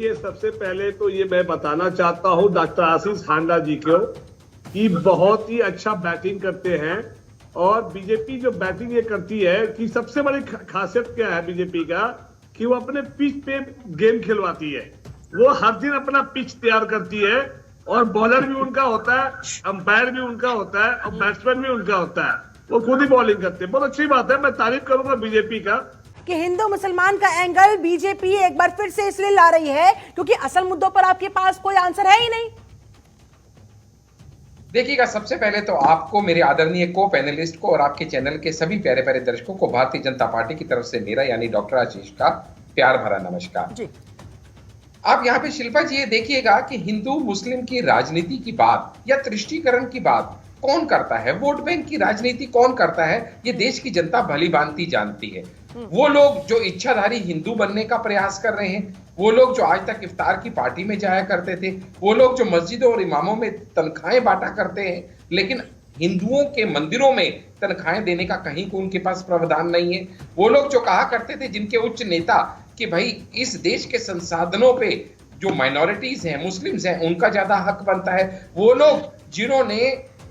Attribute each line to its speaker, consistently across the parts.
Speaker 1: ये सबसे पहले तो ये मैं बताना चाहता हूँ डॉक्टर आशीष हांडा जी को कि बहुत ही अच्छा बैटिंग करते हैं। और बीजेपी जो बैटिंग ये करती है कि सबसे बड़ी खासियत क्या है बीजेपी का कि वो अपने पिच पे गेम खिलवाती है। वो हर दिन अपना पिच तैयार करती है और बॉलर भी उनका होता है, अंपायर भी उनका होता है और बैट्समैन भी उनका होता है। वो खुद ही बॉलिंग करते हैं। बहुत अच्छी बात है, मैं तारीफ करूंगा बीजेपी का
Speaker 2: कि हिंदू मुसलमान का एंगल बीजेपी एक बार फिर से इसलिए ला रही है क्योंकि असल मुद्दों पर आपके पास कोई आंसर है ही नहीं।
Speaker 3: देखिएगा, सबसे पहले तो आपको, मेरे आदरणीय को पैनलिस्ट को और आपके चैनल के सभी प्यारे प्यारे दर्शकों को भारतीय जनता पार्टी की तरफ से मेरा यानी डॉक्टर आशीष का प्यार भरा नमस्कार जी। आप यहाँ पे शिल्पा जी ये देखिएगा कि हिंदू मुस्लिम की राजनीति की बात या तुष्टीकरण की बात कौन करता है, वोट बैंक की राजनीति कौन करता है, ये देश की जनता भली भांति जानती है। वो लोग जो इच्छाधारी हिंदू बनने का प्रयास कर रहे हैं, वो लोग जो आज तक इफ्तार की पार्टी में जाया करते थे, वो लोग जो मस्जिदों और इमामों में तनख्वाहें बांटा करते हैं, लेकिन हिंदुओं के मंदिरों में तनख्वाहें देने का कहीं को उनके पास प्रावधान नहीं है। वो लोग जो कहा करते थे, जिनके उच्च नेता कि भाई इस देश के संसाधनों पे जो माइनॉरिटीज हैं, मुस्लिम्स हैं, उनका ज्यादा हक बनता है, वो लोग जिन्होंने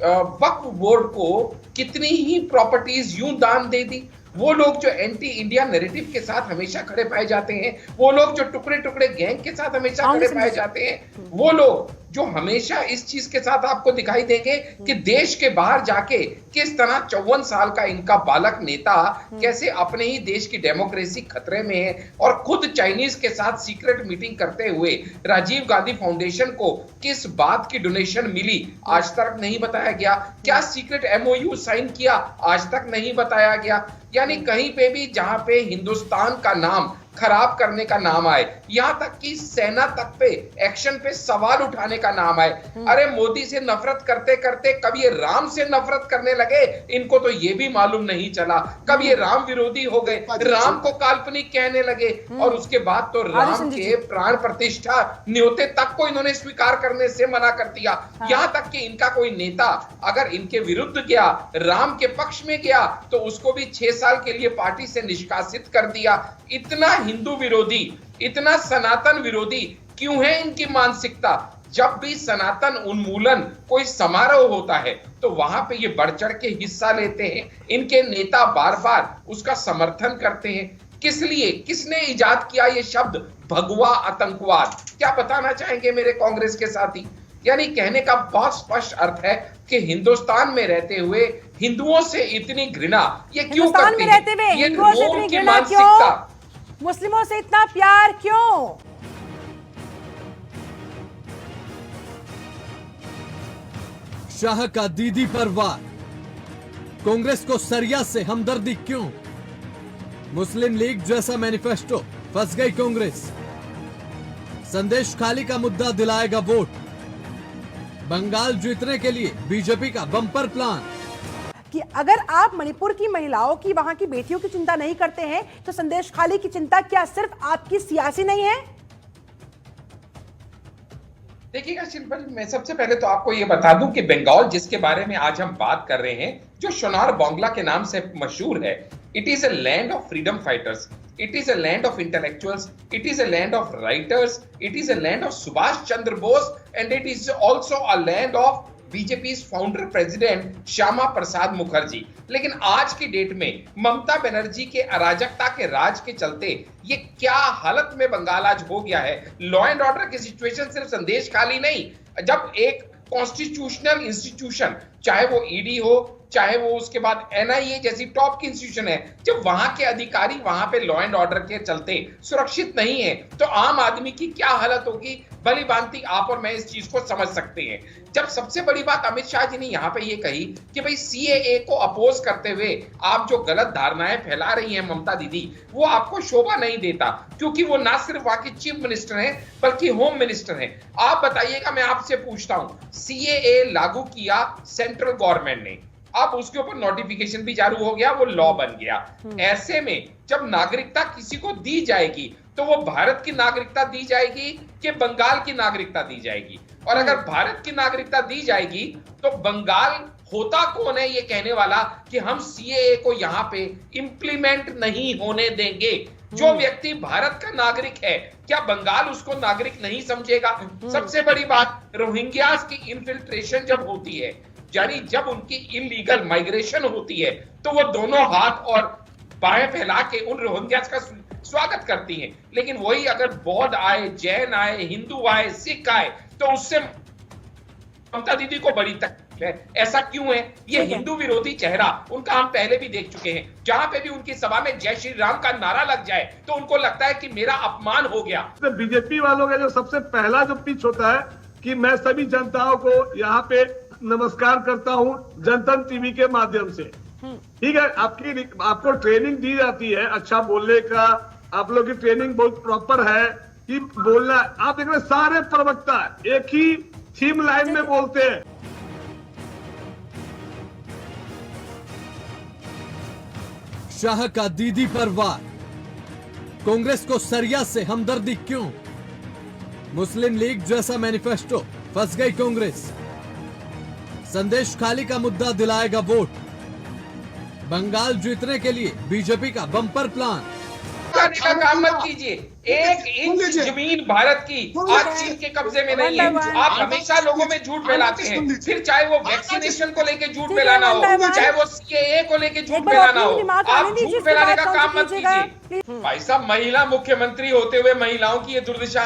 Speaker 3: वक्फ बोर्ड को कितनी ही प्रॉपर्टीज यूं दान दे दी, वो लोग जो एंटी इंडिया नैरेटिव के साथ हमेशा खड़े पाए जाते हैं, वो लोग जो टुकड़े टुकड़े गैंग के साथ हमेशा खड़े पाए जाते हैं, वो लोग जो हमेशा इस चीज के साथ आपको दिखाई देंगे कि देश के बाहर जाके किस तरह 54 साल का इनका बालक नेता कैसे अपने ही देश की डेमोक्रेसी खतरे में है और खुद चाइनीज के साथ सीक्रेट मीटिंग करते हुए राजीव गांधी फाउंडेशन को किस बात की डोनेशन मिली आज तक नहीं बताया गया, क्या सीक्रेट एमओयू साइन किया आज तक नहीं बताया गया। यानी कहीं पे भी जहां पे हिंदुस्तान का नाम खराब करने का नाम आए, यहां तक कि सेना तक पे एक्शन पे सवाल उठाने का नाम आए। अरे मोदी से नफरत करते करते कब ये राम से नफरत करने लगे, इनको तो ये भी मालूम नहीं चला। कब ये राम विरोधी हो गए, राम को काल्पनिक कहने लगे और उसके बाद तो राम के प्राण प्रतिष्ठा न्योते तक को इन्होंने स्वीकार करने से मना कर दिया। यहां तक कि इनका कोई नेता अगर इनके विरुद्ध गया, राम के पक्ष में गया, तो उसको भी 6 साल के लिए पार्टी से निष्कासित कर दिया। इतना हिंदू विरोधी, इतना सनातन विरोधी क्यों है इनकी मानसिकता। जब भी सनातन उन्मूलन कोई समारोह होता है तो वहां पे ये बढ़ चढ़ के हिस्सा लेते हैं, इनके नेता बार बार उसका समर्थन करते हैं। किस लिए, किसने इजाद किया ये शब्द भगवा आतंकवाद, क्या बताना चाहेंगे मेरे कांग्रेस के साथी। यानी कहने का बहुत स्पष्ट अर्थ है कि हिंदुस्तान में रहते हुए हिंदुओं से इतनी घृणा ये क्यों करते हैं, ये रोम की मानसिकता,
Speaker 2: मुस्लिमों से इतना प्यार क्यों।
Speaker 4: शाह का दीदी पर वार, कांग्रेस को सरिया से हमदर्दी क्यों। मुस्लिम लीग जैसा मैनिफेस्टो, फंस गई कांग्रेस। संदेश खाली का मुद्दा दिलाएगा वोट। बंगाल जीतने के लिए बीजेपी का बम्पर प्लान
Speaker 2: कि अगर आप मणिपुर की महिलाओं की, वहां की बेटियों की चिंता नहीं करते हैं तो संदेश खाली की चिंता क्या सिर्फ आपकी सियासी नहीं है।
Speaker 3: देखिएगा शिल्पा जी, मैं सबसे पहले तो आपको यह बता दूं कि बंगाल जिसके बारे में आज हम बात कर रहे हैं, जो सोनार बांग्ला के नाम से मशहूर है, it is a land of freedom fighters, it is a land of intellectuals, it is a land of writers, it is a land of Subhash Chandra Bose, and it is also a land of BJP's founder president Shyama Prasad Mukherjee. लेकिन आज की date में ममता बनर्जी के अराजकता के राज के चलते ये क्या हालत में बंगाल आज हो गया है। लॉ एंड ऑर्डर की सिचुएशन सिर्फ संदेश खाली नहीं, जब एक कॉन्स्टिट्यूशनल इंस्टीट्यूशन, चाहे वो ईडी हो, चाहे वो उसके बाद एनआईए जैसी टॉप की इंस्टीट्यूशन है, जब वहां के अधिकारी वहां पे लॉ एंड ऑर्डर के चलते सुरक्षित नहीं है तो आम आदमी की क्या हालत होगी, भली भांति आप और मैं इस चीज को समझ सकते हैं। जब सबसे बड़ी बात अमित शाह जी ने यहाँ पे ये कही कि भाई सीएए को अपोज करते हुए आप जो गलत धारणाएं फैला रही हैं ममता दीदी, वो आपको शोभा नहीं देता, क्योंकि वो ना सिर्फ वहां की चीफ मिनिस्टर हैं बल्कि होम मिनिस्टर हैं। आप बताइएगा, मैं आपसे पूछता हूं, सीएए लागू किया सेंट्रल गवर्नमेंट ने, अब उसके ऊपर नोटिफिकेशन भी जारी हो गया, वो लॉ बन गया। ऐसे में जब नागरिकता किसी को दी जाएगी तो वो भारत की नागरिकता दी जाएगी कि बंगाल की नागरिकता दी जाएगी, और अगर भारत की नागरिकता दी जाएगी तो बंगाल होता कौन है ये कहने वाला कि हम सीएए को यहां पे इंप्लीमेंट नहीं होने देंगे। जो व्यक्ति भारत का नागरिक है, क्या बंगाल उसको नागरिक नहीं समझेगा? सबसे बड़ी बात, रोहिंग्यास की इन्फिल्ट्रेशन जब होती है, यानी जब उनकी इलीगल माइग्रेशन होती है, तो वो दोनों हाथ और बाहें फैला के उन रोहिंग्यास का स्वागत करती हैं। लेकिन वही अगर बौद्ध आए, जैन आए, हिंदू आए, सिख आए, तो उससे ममता दीदी को बड़ी तकलीफ है। ऐसा क्यों है? ये हिंदू विरोधी चेहरा उनका हम पहले भी देख चुके हैं। जहां पे भी उनकी सभा में जय श्री राम का नारा लग जाए तो उनको लगता है कि मेरा अपमान हो गया।
Speaker 1: बीजेपी वालों का जो सबसे पहला जो पिच होता है कि मैं सभी जनताओं को यहाँ पे नमस्कार करता हूँ जनतन टीवी के माध्यम से। ठीक है, आपको ट्रेनिंग दी जाती है अच्छा बोलने का, आप लोग की ट्रेनिंग बहुत प्रॉपर है कि बोलना। आप देख रहे सारे प्रवक्ता एक ही थीम लाइन में बोलते हैं।
Speaker 4: शाह का दीदी पर वार, कांग्रेस को सरिया से हमदर्दी क्यों? मुस्लिम लीग जैसा मैनिफेस्टो, फंस गई कांग्रेस। संदेश खाली का मुद्दा दिलाएगा वोट। बंगाल जीतने के लिए बीजेपी का बम्पर प्लान।
Speaker 3: करने का काम मत कीजिए। एक इंच जमीन भारत की आज चीन के कब्जे में नहीं है। आप हमेशा लोगों में झूठ फैलाते हैं, फिर चाहे वो वैक्सीनेशन को लेके झूठ फैलाना हो, चाहे वो CAA को लेके झूठ फैलाना हो, आप झूठ फैलाने का काम मत कीजिए। भाई साहब, महिला मुख्यमंत्री होते हुए महिलाओं की ये दुर्दशा,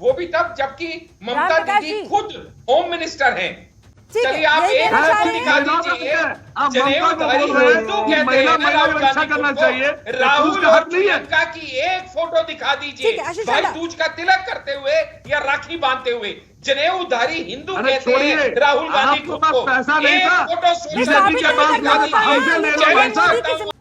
Speaker 3: वो भी तब जबकि ममता दीदी खुद होम मिनिस्टर हैं। चलिए आप एक फोटो दिखा दीजिए। जनेऊधारी हिंदू कहते हैं ना राहुल गांधी को, राहुल और प्रियंका की एक फोटो दिखा दीजिए भाई दूज का तिलक करते हुए या राखी बांधते हुए। जनेऊधारी हिंदू कहते हैं राहुल गांधी को, एक फोटो सोशल मीडिया।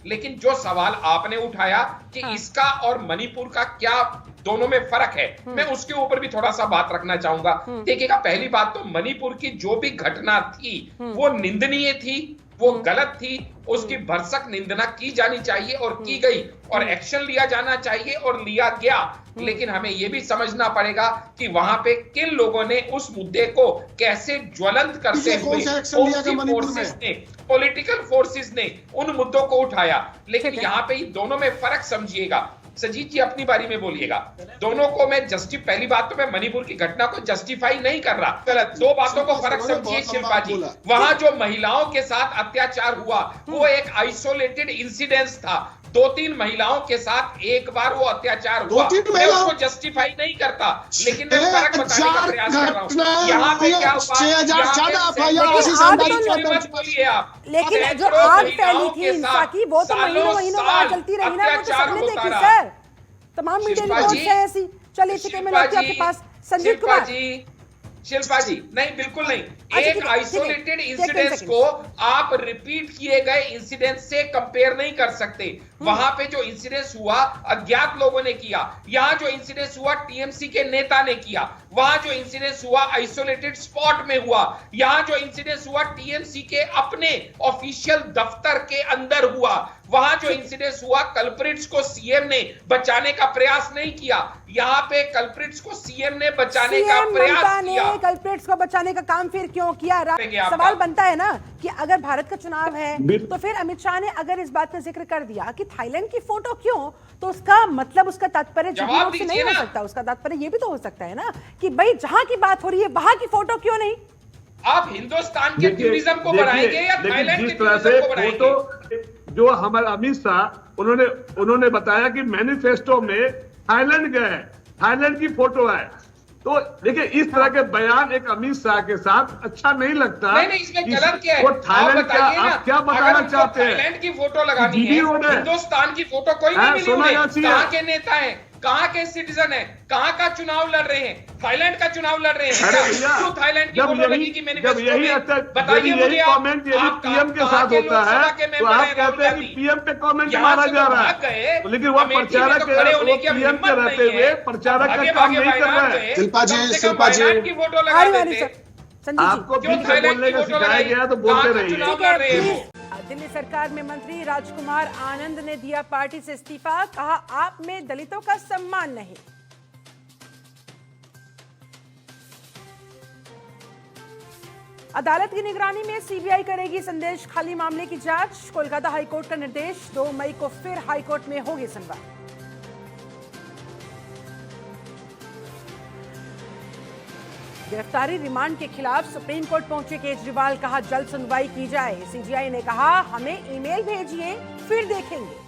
Speaker 3: लेकिन जो सवाल आपने उठाया कि इसका और मणिपुर का क्या दोनों में फर्क है, मैं उसके ऊपर भी थोड़ा सा बात रखना चाहूंगा। देखिएगा, पहली बात तो मणिपुर की जो भी घटना थी वो निंदनीय थी, वो गलत थी, उसकी भरसक निंदा की जानी चाहिए और की गई, और एक्शन लिया जाना चाहिए और लिया गया। लेकिन हमें यह भी समझना पड़ेगा कि वहां पे किन लोगों ने उस मुद्दे को कैसे ज्वलंत करते हुए फोर्सेस ने, पॉलिटिकल फोर्सेस ने उन मुद्दों को उठाया। लेकिन यहाँ पे दोनों में फर्क समझिएगा। सजीत जी अपनी बारी में बोलिएगा। दोनों को मैं पहली बात तो मैं मणिपुर की घटना को जस्टिफाई नहीं कर रहा, गलत। दो बातों को फर्क समझिए शिल्पा जी। वहां जो महिलाओं के साथ अत्याचार हुआ वो एक आइसोलेटेड इंसिडेंस था। 2-3 महिलाओं के साथ एक बार वो अत्याचार हुआ, मैं उसको जस्टिफाई नहीं करता, लेकिन मैं फर्क बताने का प्रयास कर रहा हूँ। यहाँ पे क्या हुआ,
Speaker 2: लेकिन जो आग फैली थी हिंसा की वो तो महीनों बाद चलती रही ना, वो तो सबने देखी सर, तमाम मीडिया रिपोर्ट्स है ऐसी। चलिए ठीक है, मैं लौटती हूं आपके पास। संजीव कुमार जी,
Speaker 3: शिल्पा जी, नहीं बिल्कुल नहीं। एक आइसोलेटेड इंसिडेंस को आप रिपीट किए गए इंसिडेंट से कंपेयर नहीं कर सकते। वहां पे जो इंसिडेंस हुआ अज्ञात लोगों ने किया, यहां जो इंसिडेंस हुआ टीएमसी के नेता ने किया, वहां जो इंसिडेंस हुआ आइसोलेटेड स्पॉट में हुआ, यहां जो इंसिडेंस हुआ टीएमसी के अपने ऑफिशियल दफ्तर के अंदर हुआ, वहां जो इंसिडेंस हुआ कल्प्रिट्स को सीएम ने बचाने का प्रयास नहीं किया, यहां पे कल्प्रिट्स को सीएम ने बचाने का प्रयास किया।
Speaker 2: कल्प्रिट्स को बचाने का काम फिर क्यों किया? सवाल बनता है ना कि अगर भारत का चुनाव है तो फिर अमित शाह ने अगर इस बात का जिक्र कर दिया कि थाईलैंड की फोटो क्यों, तो उसका मतलब उसका तात्पर्य जवाब से नहीं हो सकता। उसका तात्पर्य ये भी तो हो सकता है ना कि भाई जहां की बात हो रही है वहां की फोटो क्यों नहीं?
Speaker 3: आप हिंदुस्तान के टूरिज्म को बढ़ाएंगे या थाईलैंड के टूरिज्म को बढ़ाएंगे?
Speaker 1: जो हमारे अमित शाह उन्होंने बताया कि मैनिफेस्टो में थाईलैंड गए, थाईलैंड की फोटो है, तो देखिए इस तरह के बयान एक अमित शाह के साथ अच्छा नहीं लगता।
Speaker 3: नहीं, इसमें गलत क्या है?
Speaker 1: वो थाईलैंड क्या, आप क्या बताना चाहते हैं?
Speaker 3: थाईलैंड की फोटो लगानी है, हिंदुस्तान की फोटो कोई नहीं मिली उन्हें। कहाँ के नेता हैं, कहाँ के सिटीजन हैं, कहाँ का चुनाव लड़ रहे हैं? थाईलैंड का चुनाव लड़ रहे हैं। क्यों थाईलैंड की फोटो लगी कि मैनिफेस्टो में? बताइए मुझे।
Speaker 1: कमेंट पीएम के साथ होता है तो आप कहते हैं कि पीएम पे कमेंट मारा जा रहा है, लेकिन वो प्रचारक पीएम के रहते हुए प्रचारक का काम नहीं कर रहे हैं।
Speaker 3: शिल्पा जी की फोटो लगा देते।
Speaker 1: आपको बीच में बोलने का सिखाया गया तो बोलते रहिए।
Speaker 2: दिल्ली सरकार में मंत्री राजकुमार आनंद ने दिया पार्टी से इस्तीफा, कहा आप में दलितों का सम्मान नहीं। अदालत की निगरानी में सीबीआई करेगी संदेश खाली मामले की जांच। कोलकाता हाईकोर्ट का निर्देश, 2 मई को फिर हाईकोर्ट में होगी सुनवाई। गिरफ्तारी रिमांड के खिलाफ सुप्रीम कोर्ट पहुंचे केजरीवाल, कहा जल्द सुनवाई की जाए। सीजीआई ने कहा हमें ईमेल भेजिए फिर देखेंगे।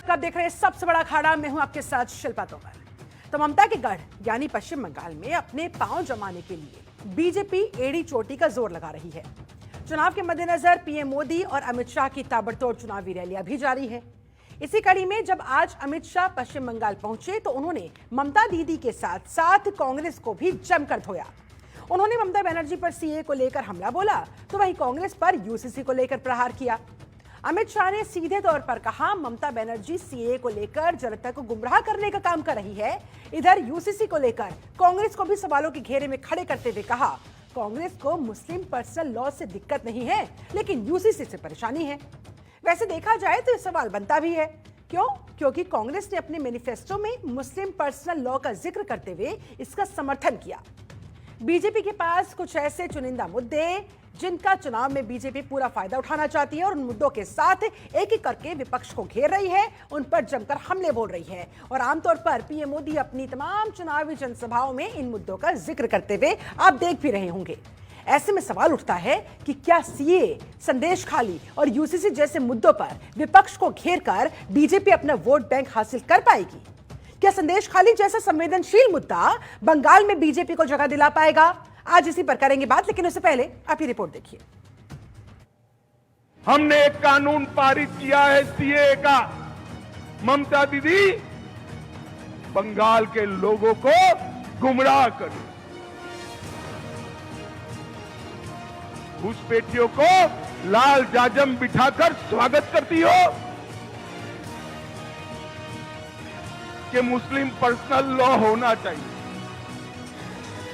Speaker 2: कब देख रहे हैं सबसे बड़ा अखाड़ा, मैं हूं आपके साथ शिल्पा तोमर। तो ममता के गढ़ यानी पश्चिम बंगाल में अपने पांव जमाने के लिए बीजेपी एड़ी चोटी का जोर लगा रही है। चुनाव के मद्देनजर पीएम मोदी और अमित शाह की ताबड़तोड़ चुनावी रैलियां भी जारी है। इसी कड़ी में जब आज अमित शाह पश्चिम बंगाल पहुंचे तो उन्होंने ममता दीदी के साथ साथ कांग्रेस को भी जमकर धोया। उन्होंने ममता बनर्जी पर सीए को लेकर हमला बोला तो वहीं कांग्रेस पर यूसीसी को लेकर प्रहार किया। अमित शाह ने सीधे तौर पर कहा ममता बनर्जी सीए को लेकर जनता को गुमराह करने का काम कर रही है। इधर यूसीसी को लेकर कांग्रेस को भी सवालों के घेरे में खड़े करते हुए कहा कांग्रेस को मुस्लिम पर्सनल लॉ से दिक्कत नहीं है लेकिन यूसीसी से परेशानी है। वैसे देखा जाए तो यह सवाल बनता भी है, क्यों? क्योंकि कांग्रेस ने अपने मैनिफेस्टो में मुस्लिम पर्सनल लॉ का जिक्र करते हुए इसका समर्थन किया। बीजेपी के पास कुछ ऐसे चुनिंदा मुद्दे जिनका चुनाव में बीजेपी पूरा फायदा उठाना चाहती है और उन मुद्दों के साथ एक एक करके विपक्ष को घेर रही है, उन पर जमकर हमले बोल रही है और आमतौर पर पीएम मोदी अपनी तमाम चुनावी जनसभाओं में इन मुद्दों का जिक्र करते हुए आप देख भी रहे होंगे। ऐसे में सवाल उठता है कि क्या सीए, संदेश खाली और यूसीसी जैसे मुद्दों पर विपक्ष को घेर कर बीजेपी अपना वोट बैंक हासिल कर पाएगी? क्या संदेश खाली जैसा संवेदनशील मुद्दा बंगाल में बीजेपी को जगह दिला पाएगा? आज इसी पर करेंगे बात, लेकिन उससे पहले आप ये रिपोर्ट देखिए।
Speaker 5: हमने एक कानून पारित किया है सीए का। ममता दीदी बंगाल के लोगों को गुमराह करें, घुसपैठियों को लाल जाजम बिठाकर स्वागत करती हो कि मुस्लिम पर्सनल लॉ होना चाहिए,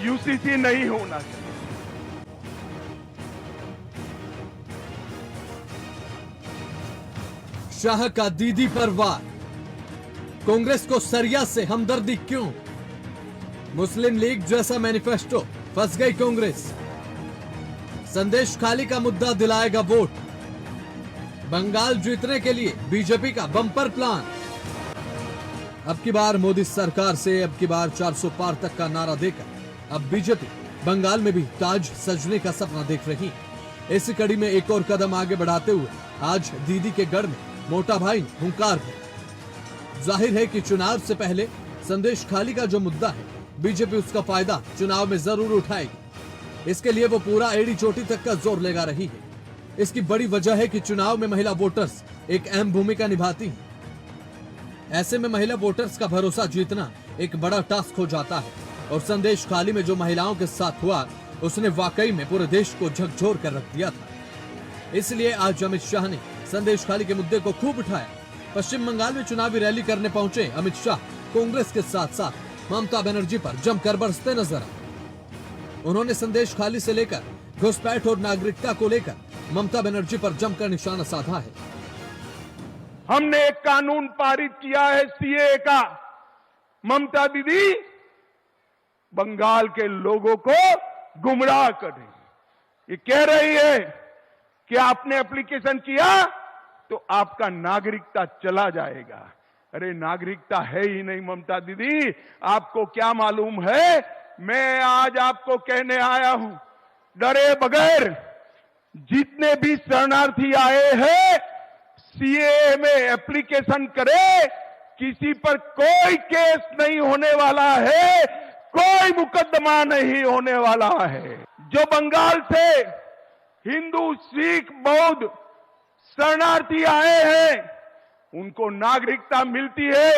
Speaker 5: यूसीसी नहीं होना चाहिए।
Speaker 4: शाह का दीदी पर वार, कांग्रेस को सरिया से हमदर्दी क्यों? मुस्लिम लीग जैसा मैनिफेस्टो, फंस गई कांग्रेस। संदेश खाली का मुद्दा दिलाएगा वोट, बंगाल जीतने के लिए बीजेपी का बम्पर प्लान। अब की बार मोदी सरकार से अब की बार 400 पार तक का नारा देकर अब बीजेपी बंगाल में भी ताज सजने का सपना देख रही है। इस कड़ी में एक और कदम आगे बढ़ाते हुए आज दीदी के गढ़ में मोटा भाई ने हुंकार है। जाहिर है कि चुनाव से पहले संदेश खाली का जो मुद्दा है बीजेपी उसका फायदा चुनाव में जरूर उठाएगी। इसके लिए वो पूरा एड़ी चोटी तक का जोर लगा रही है। इसकी बड़ी वजह है कि चुनाव में महिला वोटर्स एक अहम भूमिका निभाती हैं। ऐसे में महिला वोटर्स का भरोसा जीतना एक बड़ा टास्क हो जाता है और संदेश खाली में जो महिलाओं के साथ हुआ उसने वाकई में पूरे देश को झकझोर कर रख दिया था। इसलिए आज अमित शाह ने संदेश खाली के मुद्दे को खूब उठाया। पश्चिम बंगाल में चुनावी रैली करने पहुंचे अमित शाह कांग्रेस के साथ साथ ममता बनर्जी पर जमकर बरसते नजर आए। उन्होंने संदेश खाली से लेकर घुसपैठ और नागरिकता को लेकर ममता बनर्जी पर जमकर निशाना साधा है।
Speaker 5: हमने एक कानून पारित किया है सीए का। ममता दीदी बंगाल के लोगों को गुमराह करें। ये कह रही है कि आपने एप्लीकेशन किया तो आपका नागरिकता चला जाएगा। अरे नागरिकता है ही नहीं ममता दीदी, आपको क्या मालूम है? मैं आज आपको कहने आया हूं, डरे बगैर जितने भी शरणार्थी आए हैं सीए में एप्लीकेशन करे, किसी पर कोई केस नहीं होने वाला है, कोई मुकदमा नहीं होने वाला है। जो बंगाल से हिंदू, सिख, बौद्ध शरणार्थी आए हैं उनको नागरिकता मिलती है।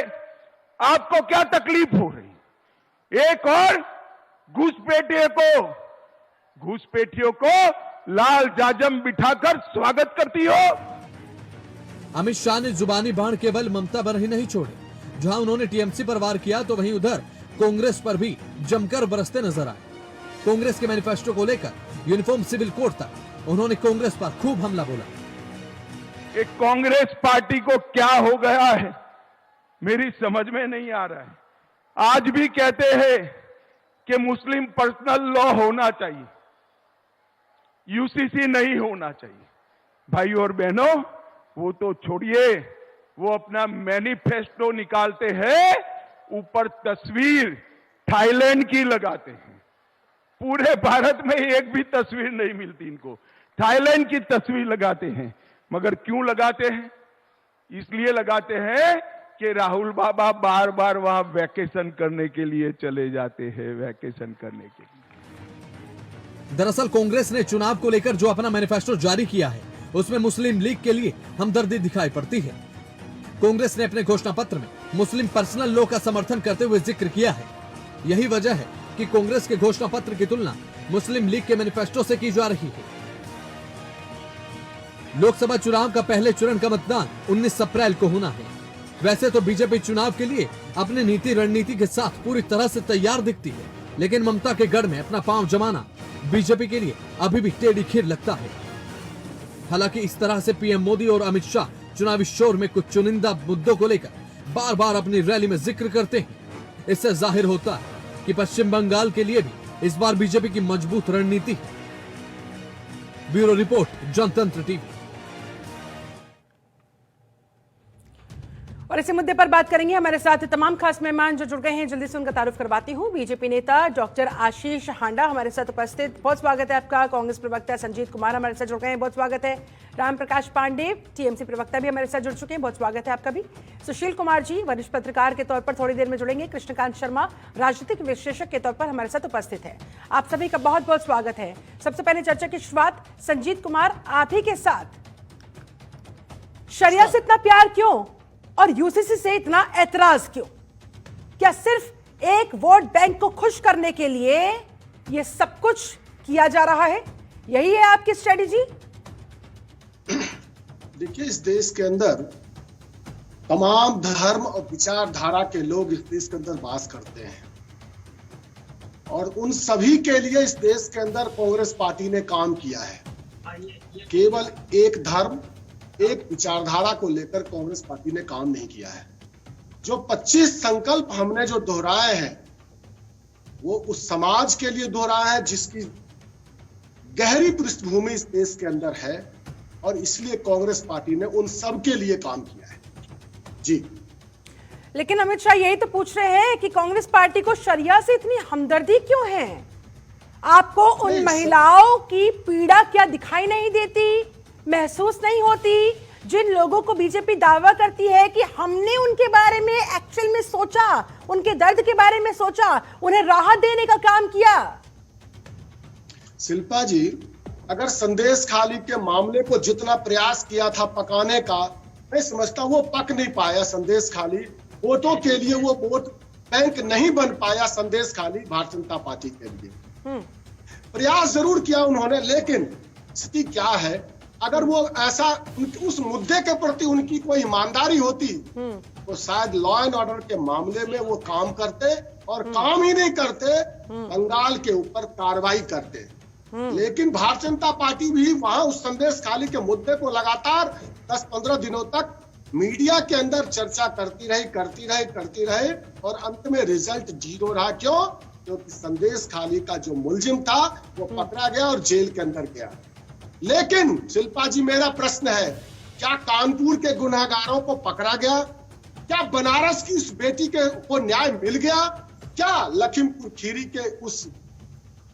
Speaker 5: आपको क्या तकलीफ हो रही? एक और घुसपैठियों को लाल जाजम बिठाकर स्वागत करती हो।
Speaker 4: अमित शाह ने जुबानी बाण केवल ममता पर ही नहीं छोड़े। जहां उन्होंने टीएमसी पर वार किया तो वहीं उधर कांग्रेस पर भी जमकर बरसते नजर आए। कांग्रेस के मैनिफेस्टो को लेकर यूनिफॉर्म सिविल कोड तक उन्होंने कांग्रेस पर खूब हमला बोला।
Speaker 5: एक कांग्रेस पार्टी को क्या हो गया है मेरी समझ में नहीं आ रहा है। आज भी कहते हैं कि मुस्लिम पर्सनल लॉ होना चाहिए, यूसीसी नहीं होना चाहिए। भाइयों और बहनों, वो तो छोड़िए, वो अपना मैनिफेस्टो निकालते हैं, ऊपर तस्वीर थाईलैंड की लगाते हैं। पूरे भारत में एक भी तस्वीर नहीं मिलती इनको, थाईलैंड की तस्वीर लगाते हैं। मगर क्यों लगाते हैं? इसलिए लगाते हैं कि राहुल बाबा बार बार वहां वैकेशन करने के लिए चले जाते हैं, वैकेशन करने के लिए।
Speaker 4: दरअसल कांग्रेस ने चुनाव को लेकर जो अपना मैनिफेस्टो जारी किया है, उसमें मुस्लिम लीग के लिए हमदर्दी दिखाई पड़ती है। कांग्रेस ने अपने घोषणा पत्र में मुस्लिम पर्सनल लॉ का समर्थन करते हुए जिक्र किया है। यही वजह है कि कांग्रेस के घोषणा पत्र की तुलना मुस्लिम लीग के मैनिफेस्टो से की जा रही है। लोकसभा चुनाव का पहले चरण का मतदान 19 अप्रैल को होना है। वैसे तो बीजेपी चुनाव के लिए अपनी नीति रणनीति के साथ पूरी तरह से तैयार दिखती है, लेकिन ममता के गढ़ में अपना पांव जमाना बीजेपी के लिए अभी भी टेढ़ी खीर लगता है। हालांकि इस तरह से पीएम मोदी और अमित शाह चुनावी शोर में कुछ चुनिंदा मुद्दों को लेकर बार बार अपनी रैली में जिक्र करते हैं। इससे जाहिर होता है कि पश्चिम बंगाल के लिए भी इस बार बीजेपी की मजबूत रणनीति है। ब्यूरो रिपोर्ट, जनतंत्र टीवी।
Speaker 2: और इसी मुद्दे पर बात करेंगे हमारे साथ तमाम खास मेहमान जो जुड़ गए हैं। जल्दी से उनका तारुफ करवाती हूँ। बीजेपी नेता डॉक्टर आशीष हांडा हमारे साथ उपस्थित, बहुत स्वागत है आपका। कांग्रेस प्रवक्ता संजीत कुमार हमारे साथ जुड़ गए हैं, बहुत स्वागत है। राम प्रकाश पांडे टीएमसी प्रवक्ता भी हमारे साथ जुड़ चुके हैं, बहुत स्वागत है आपका भी। सुशील कुमार जी वरिष्ठ पत्रकार के तौर पर थोड़ी देर में जुड़ेंगे। कृष्णकांत शर्मा राजनीतिक विश्लेषक के तौर पर हमारे साथ उपस्थित है। आप सभी का बहुत बहुत स्वागत है। सबसे पहले चर्चा की शुरुआत संजीत कुमार आप ही के साथ। शरिया से इतना प्यार क्यों और यूसीसी से इतना ऐतराज क्यों? क्या सिर्फ एक वोट बैंक को खुश करने के लिए यह सब कुछ किया जा रहा है? यही है आपकी स्ट्रेटेजी?
Speaker 6: देखिए, इस देश के अंदर तमाम धर्म और विचारधारा के लोग इस देश के अंदर वास करते हैं और उन सभी के लिए इस देश के अंदर कांग्रेस पार्टी ने काम किया है। केवल एक धर्म, एक विचारधारा को लेकर कांग्रेस पार्टी ने काम नहीं किया है। जो 25 संकल्प हमने जो दोहराए हैं वो उस समाज के लिए दोहराया है जिसकी गहरी पृष्ठभूमि इस देश के अंदर है और इसलिए कांग्रेस पार्टी ने उन सब के लिए काम किया है। जी,
Speaker 2: लेकिन अमित शाह यही तो पूछ रहे हैं कि कांग्रेस पार्टी को शरिया से इतनी हमदर्दी क्यों है? आपको उन महिलाओं की पीड़ा क्या दिखाई नहीं देती, महसूस नहीं होती, जिन लोगों को बीजेपी दावा करती है कि हमने उनके बारे में एक्चुअल में सोचा, उनके दर्द के बारे में सोचा, उन्हें राहत देने का काम किया?
Speaker 6: शिल्पा जी, अगर संदेश खाली के मामले को जितना प्रयास किया था पकाने का, मैं समझता वो पक नहीं पाया। संदेश खाली वोटों के लिए वो वोट बैंक नहीं बन पाया। संदेश खाली भारतीय जनता पार्टी के लिए प्रयास जरूर किया उन्होंने, लेकिन स्थिति क्या है, अगर वो ऐसा उस मुद्दे के प्रति उनकी कोई ईमानदारी होती तो शायद लॉ एंड ऑर्डर के मामले में वो काम करते और काम ही नहीं करते, बंगाल के ऊपर कार्रवाई करते। लेकिन भारतीय जनता पार्टी भी वहां उस संदेश खाली के मुद्दे को लगातार 10-15 दिनों तक मीडिया के अंदर चर्चा करती रही और अंत में रिजल्ट 0 रहा। क्यों? क्योंकि संदेश खाली का जो मुलजिम था वो पकड़ा गया और जेल के अंदर गया। लेकिन शिल्पा जी, मेरा प्रश्न है, क्या कानपुर के गुनहगारों को पकड़ा गया? क्या बनारस की उस बेटी को न्याय मिल गया? क्या लखीमपुर खीरी के उस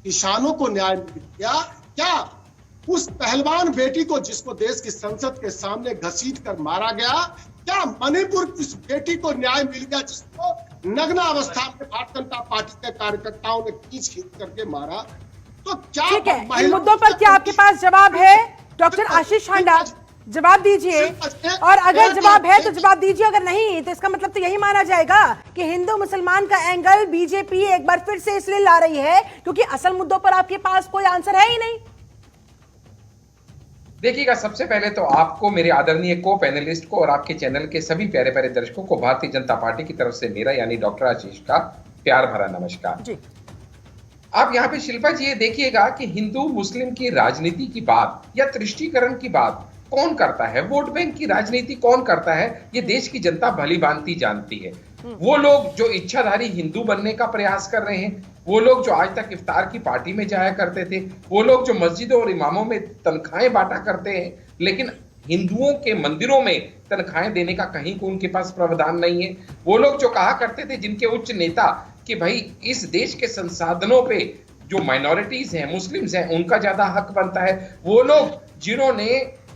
Speaker 6: किसानों को न्याय मिल गया? क्या उस पहलवान बेटी को जिसको देश की संसद के सामने घसीट कर मारा गया, क्या मणिपुर की उस बेटी को न्याय मिल गया जिसको नग्न अवस्था में भारतीय जनता पार्टी के कार्यकर्ताओं ने खींच करके मारा? तो क्या
Speaker 2: ठीक है, इन मुद्दों पर क्या आपके पास जवाब है? डॉक्टर आशीष हांडा, जवाब दीजिए। और अगर जवाब है तो जवाब दीजिए, अगर नहीं तो इसका मतलब तो यही माना जाएगा कि हिंदू मुसलमान का एंगल बीजेपी एक बार फिर से इसलिए ला रही है क्योंकि असल मुद्दों पर आपके पास कोई आंसर है ही नहीं।
Speaker 3: देखिएगा, सबसे पहले तो आपको, मेरे आदरणीय को पैनलिस्ट को और आपके चैनल के सभी प्यारे प्यारे दर्शकों को भारतीय जनता पार्टी की तरफ से मेरा यानी डॉक्टर आशीष का प्यार भरा नमस्कार जी। आप यहाँ पे शिल्पा जी ये देखिएगा कि हिंदू मुस्लिम की राजनीति की बात या तुष्टीकरण की बात कौन करता है, वोट बैंक की राजनीति कौन करता है, ये देश की जनता भली भांति जानती है। वो लोग जो इच्छाधारी हिंदू बनने का प्रयास कर रहे हैं, वो लोग जो आज तक इफ्तार की पार्टी में जाया करते थे, वो लोग जो मस्जिदों और इमामों में तनख्वाहें बांटा करते हैं, लेकिन हिंदुओं के मंदिरों में तनख्वाहें देने का कहीं को उनके पास प्रावधान नहीं है। वो लोग जो कहा करते थे, जिनके उच्च नेता, कि भाई इस देश के संसाधनों पे जो माइनॉरिटीज हैं, मुस्लिम्स हैं, उनका ज्यादा हक बनता है, वो लोग जिन्होंने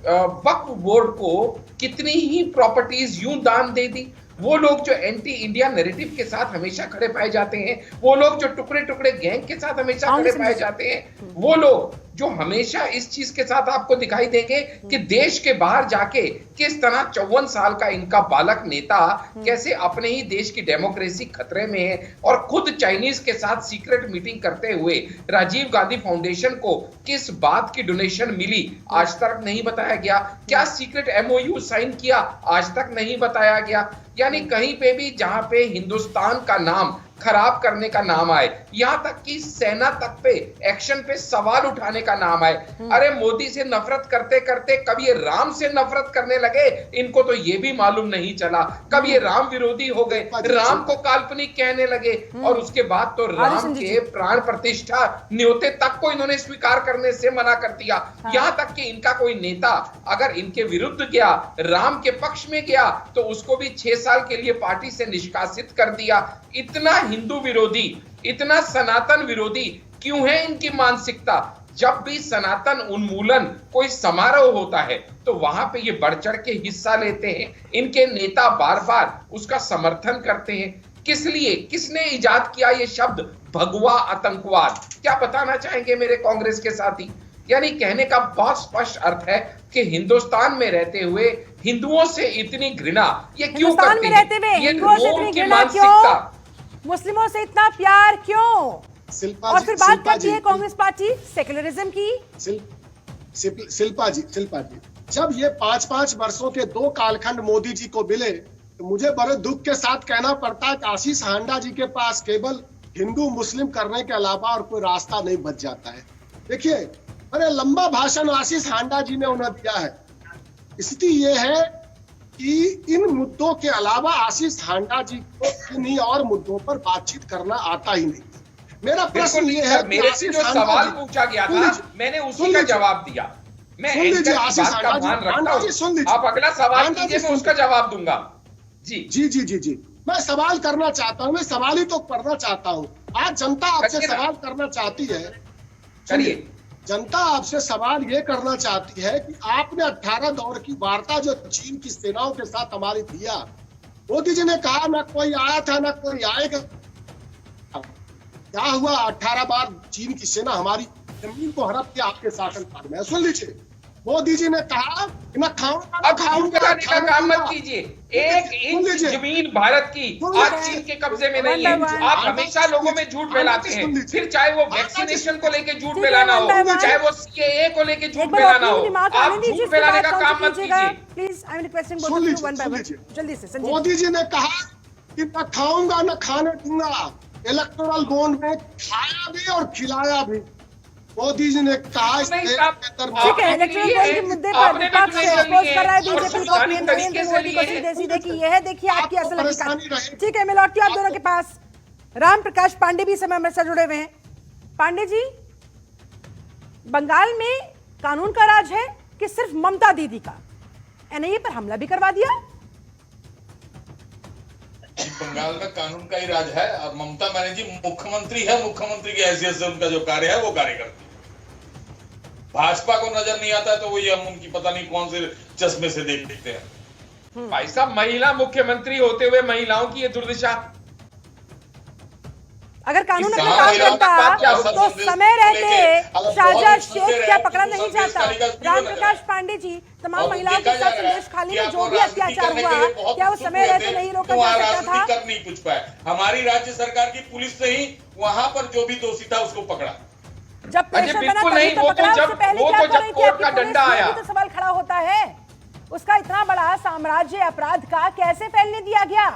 Speaker 3: वक्फ बोर्ड को कितनी ही प्रॉपर्टीज यूं दान दे दी, वो लोग जो एंटी इंडिया नैरेटिव के साथ हमेशा खड़े पाए जाते हैं, वो लोग जो टुकड़े टुकड़े गैंग के साथ हमेशा खड़े पाए जाते हैं, वो लोग जो हमेशा इस चीज के साथ आपको दिखाई देंगे कि देश के बाहर जाके किस तरह 54 साल का इनका बालक नेता कैसे अपने ही देश की डेमोक्रेसी खतरे में है, और खुद चाइनीज के साथ सीक्रेट मीटिंग करते हुए राजीव गांधी फाउंडेशन को किस बात की डोनेशन मिली आज तक नहीं बताया गया, क्या सीक्रेट एमओयू साइन किया आज तक नहीं बताया गया। यानी कहीं पे भी जहां पे हिंदुस्तान का नाम खराब करने का नाम आए, यहां तक कि सेना तक पे एक्शन पे सवाल उठाने का नाम आए। अरे मोदी से नफरत करते करते कब ये राम से नफरत करने लगे, इनको तो ये भी मालूम नहीं चला। कब ये राम विरोधी हो गए, राम को काल्पनिक कहने लगे, और उसके बाद तो राम के प्राण प्रतिष्ठा न्योते तक को इन्होंने स्वीकार करने से मना कर दिया। यहां तक कि इनका कोई नेता अगर इनके विरुद्ध गया, राम के पक्ष में गया, तो उसको भी 6 साल के लिए पार्टी से निष्कासित कर दिया। इतना हिंदू विरोधी, इतना सनातन विरोधी क्यों है इनकी मानसिकता? जब भी सनातन उन्मूलन कोई समारोह होता है तो वहां पे ये बढ़ चढ़ के हिस्सा लेते हैं, इनके नेता बार बार उसका समर्थन करते हैं। किस लिए, किसने इजाद किया ये शब्द भगवा आतंकवाद? क्या बताना चाहेंगे मेरे कांग्रेस के साथी? यानी कहने का बहुत स्पष्ट अर्थ है कि हिंदुस्तान में रहते हुए हिंदुओं से इतनी घृणा ये क्यों करती है? ये रोम की मानसिकता,
Speaker 2: मुस्लिमों से इतना प्यार क्यों? और फिर बात करती है कांग्रेस पार्टी सेक्युलरिज्म की।
Speaker 6: शिल्पा जी, जब ये 5-5 वर्षों के 2 कालखंड मोदी जी को मिले, तो मुझे बड़े दुख के साथ कहना पड़ता है कि आशीष हांडा जी के पास केवल हिंदू मुस्लिम करने के अलावा और कोई रास्ता नहीं बच जाता है। देखिए, अरे लंबा भाषण आशीष हांडा जी ने उन्हें दिया है। स्थिति ये है कि इन मुद्दों के अलावा आशीष हांडा जी को किन्हीं और मुद्दों पर बातचीत करना आता ही नहीं। मेरा प्रश्न ये है,
Speaker 3: मेरे से जो सवाल पूछा गया था मैंने उसी का जवाब दिया। मैं आशीष हांडा जी, आप अगला सवाल कीजिए, मैं उसका जवाब दूंगा।
Speaker 6: जी, मैं सवाल करना चाहता हूँ, मैं सवाल ही तो करना चाहता हूँ। आज जनता आपसे सवाल करना चाहती है,
Speaker 3: करिए।
Speaker 6: जनता आपसे सवाल ये करना चाहती है कि आपने 18 दौर की वार्ता जो चीन की सेनाओं के साथ हमारी दिया, मोदी जी ने कहा ना कोई आया था ना कोई आएगा। क्या हुआ? 18 बार चीन की सेना हमारी जमीन को हड़प के आपके शासनकाल में। सुन लीजिए, मोदी जी ने कहा कि ना खाऊंगा
Speaker 3: का काम मत कीजिए। 1 इंच जमीन भारत की आज चीन के कब्जे में नहीं है। आप हमेशा लोगों में झूठ फैलाते हैं, फिर चाहे वो वैक्सीनेशन को लेके झूठ फैलाना हो, चाहे वो CAA को लेके झूठ फैलाना हो, आप झूठ फैलाने का काम मत कीजिए।
Speaker 2: Please, I am requesting both of you one by one, जल्दी से।
Speaker 6: मोदी जी ने कहा कि ना खाऊंगा ना खाने दूंगा। इलेक्टोरल बॉन्ड में खाया भी और खिलाया भी। मोदी जी ने कहा
Speaker 2: ठीक है, इलेक्टोरल बॉन्ड के मुद्दे पर विपक्ष अपोज कर रहा है बीजेपी को, नरेंद्र मोदी को सीधे कि यह है देखिए आपकी असल हकीकत। ठीक है, मैं लौटती हूं आप दोनों के पास। राम प्रकाश पांडे भी समय में से जुड़े हुए हैं। पांडे जी, बंगाल में कानून का राज है कि सिर्फ ममता दीदी का? NIA पर हमला भी करवा दिया।
Speaker 7: बंगाल में कानून का ही राज है। अब ममता बनर्जी मुख्यमंत्री है, मुख्यमंत्री की हैसियत से उनका जो कार्य है वो कार्य करती है। भाजपा को नजर नहीं आता है तो वो ये हम उनकी पता नहीं कौन से चश्मे से देखते हैं।
Speaker 3: भाई साहब, महिला मुख्यमंत्री होते हुए महिलाओं की ये दुर्दशा।
Speaker 2: अगर कानून अपना काम करता तो समय रहते शाहजहां शेख क्या पकड़ा नहीं जाता? राम प्रकाश पांडे जी, तमाम महिलाओं के साथ संदेश खाली में जो भी अत्याचार हुआ, क्या वो समय रहते नहीं रोका जा सकता था?
Speaker 7: कर नहीं कुछ पाए। हमारी राज्य सरकार की पुलिस ने ही वहां पर जो भी दोषी था उसको पकड़ा।
Speaker 2: जब प्रेशर बना तभी तो पकड़ा, उससे पहले क्या कर रही थी आपकी पुलिस? तो सवाल खड़ा होता है, उसका इतना बड़ा साम्राज्य अपराध का कैसे फैलने दिया गया?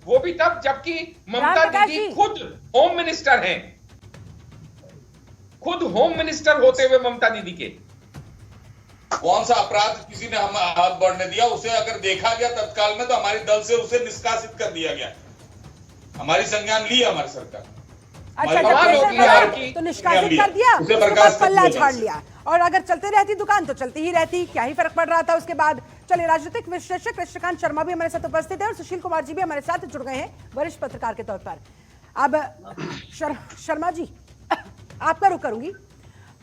Speaker 3: वो भी तब जबकि ममता दीदी खुद होम मिनिस्टर हैं, खुद होम मिनिस्टर होते हुए ममता दीदी के।
Speaker 7: कौन सा अपराध किसी ने हम हाथ बढ़ने दिया? उसे अगर देखा गया तत्काल में तो हमारे दल से उसे निष्कासित कर दिया गया। हमारी संज्ञान ली हमारी सरकार।
Speaker 2: अच्छा, जब प्रेशर बना तो निष्कासित कर दिया, उसके बाद पल्ला झाड़ लिया। और अगर चलते रहती दुकान तो चलती ही रहती, क्या ही फर्क पड़ रहा था उसके बाद। चलिए, राजनीतिक विश्लेषक कृष्णकांत शर्मा भी हमारे साथ उपस्थित है और सुशील कुमार जी भी हमारे साथ जुड़ गए हैं वरिष्ठ पत्रकार के तौर पर। अब शर्मा जी, आपका रुख करूंगी।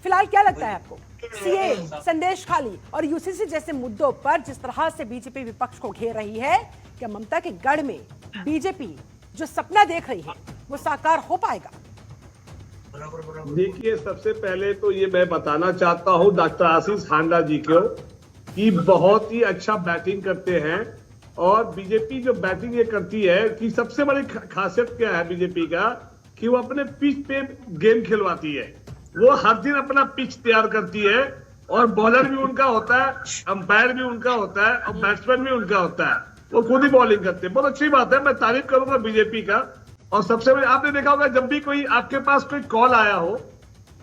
Speaker 2: फिलहाल क्या लगता है आपको, सीए, संदेश खाली और यूसीसी जैसे मुद्दों पर जिस तरह से बीजेपी विपक्ष को घेर रही है, क्या ममता के गढ़ में बीजेपी जो सपना देख रही है वो साकार हो पाएगा?
Speaker 1: देखिए, सबसे पहले तो ये मैं बताना चाहता हूं डॉक्टर आशीष हांडा जी को कि बहुत ही अच्छा बैटिंग करते हैं। और बीजेपी जो बैटिंग ये करती है कि सबसे बड़ी खासियत क्या है बीजेपी का, कि वो अपने पिच पे गेम खिलवाती है। वो हर दिन अपना पिच तैयार करती है और बॉलर भी उनका होता है, अंपायर भी उनका होता है और बैट्समैन भी उनका होता है। वो खुद ही बॉलिंग करते हैं। बहुत अच्छी बात है, मैं तारीफ करूंगा बीजेपी का। और सबसे बड़ी, आपने देखा होगा जब भी कोई आपके पास कोई कॉल आया हो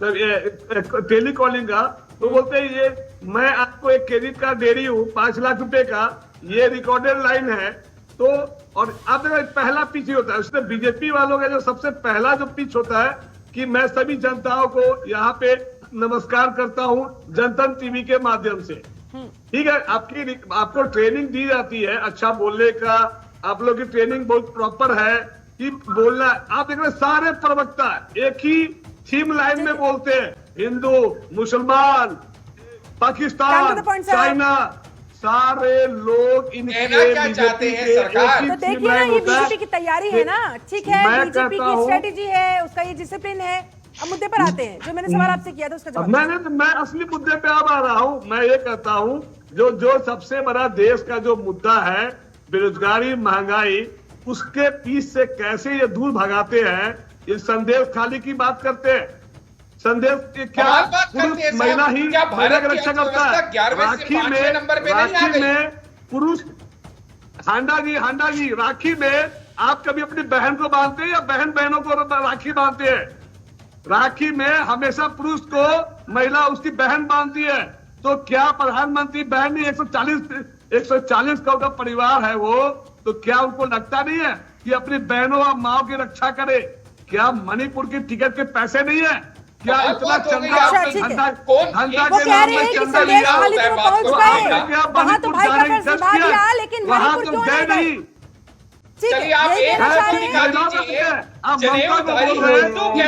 Speaker 1: टेली कॉलिंग का, तो बोलते हैं ये मैं आपको एक क्रेडिट कार्ड दे रही हूँ 5 लाख रुपए का, ये रिकॉर्डेड लाइन है। तो और आप देखो पहला पिच ही होता है उसमें बीजेपी वालों का जो सबसे पहला जो पिच होता है कि मैं सभी जनताओं को यहाँ पे नमस्कार करता हूँ जनतन टीवी के माध्यम से। ठीक है, आपको ट्रेनिंग दी जाती है अच्छा बोलने का, आप लोग की ट्रेनिंग बहुत प्रॉपर है कि बोलना। आप देख रहे सारे प्रवक्ता एक ही थीम लाइन में बोलते हैं, हिंदू, मुसलमान, पाकिस्तान, चाइना, सारे लोग इनके
Speaker 3: क्या चाहते हैं सरकार?
Speaker 2: तो देखिए ना, ये बीजेपी की तैयारी है ना। ठीक है, बीजेपी की स्ट्रेटेजी है, उसका ये डिसिप्लिन है। अब मुद्दे पर आते हैं, जो मैंने सवाल आपसे किया था उसका जवाब।
Speaker 1: मैं असली मुद्दे पे अब आ रहा हूँ। मैं ये कहता हूँ जो सबसे बड़ा देश का जो मुद्दा है बेरोजगारी, महंगाई, उसके पीछे से कैसे ये दूर भगाते हैं। ये संदेश खाली की बात करते हैं। संदेश क्या पुरुष महिला ही रक्षा करता है। राखी में पुरुष, हांडा जी राखी में आप कभी अपनी बहन को बांधते हैं या बहन बहनों को राखी बांधते हैं? राखी में हमेशा पुरुष को महिला उसकी बहन बांधती है। तो क्या प्रधानमंत्री बहन नहीं 140 करोड़ का परिवार है वो, तो क्या उनको लगता नहीं है कि अपनी बहनों और माओ की रक्षा करे? क्या मणिपुर की टिकट के पैसे नहीं है? क्या इतना चंदा के नाम में चंदा लिया? वहां तुम गए नहीं।
Speaker 3: चलिए, आप एक फोटो दिखा दीजिए।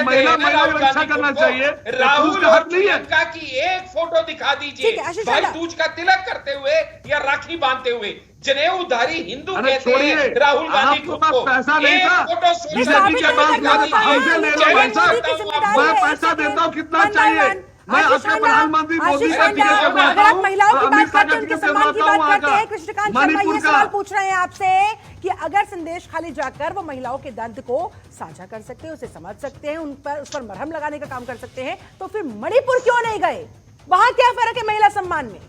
Speaker 3: महिला रक्षा करना चाहिए। राहुल और प्रियंका की एक फोटो दिखा दीजिए, भाई दूज का तिलक करते हुए या राखी बांधते हुए। जनेऊधारी हिंदू कहते हैं राहुल गांधी को।
Speaker 1: पैसा नहीं था, बीजेपी के पास मैं पैसा देता हूँ, कितना चाहिए? मैं अपने प्रधानमंत्री मोदी से
Speaker 2: अगर आप महिलाओं की बात करते हैं, उनके सम्मान की बात करते हैं, कृष्णकांत शर्मा ये सवाल पूछ रहे हैं आपसे कि अगर संदेश खाली जाकर वो महिलाओं के दर्द को साझा कर सकते हैं, उसे समझ सकते हैं, उस पर मरहम लगाने का काम कर सकते हैं, तो फिर मणिपुर क्यों नहीं गए? वहां क्या फर्क है महिला सम्मान में?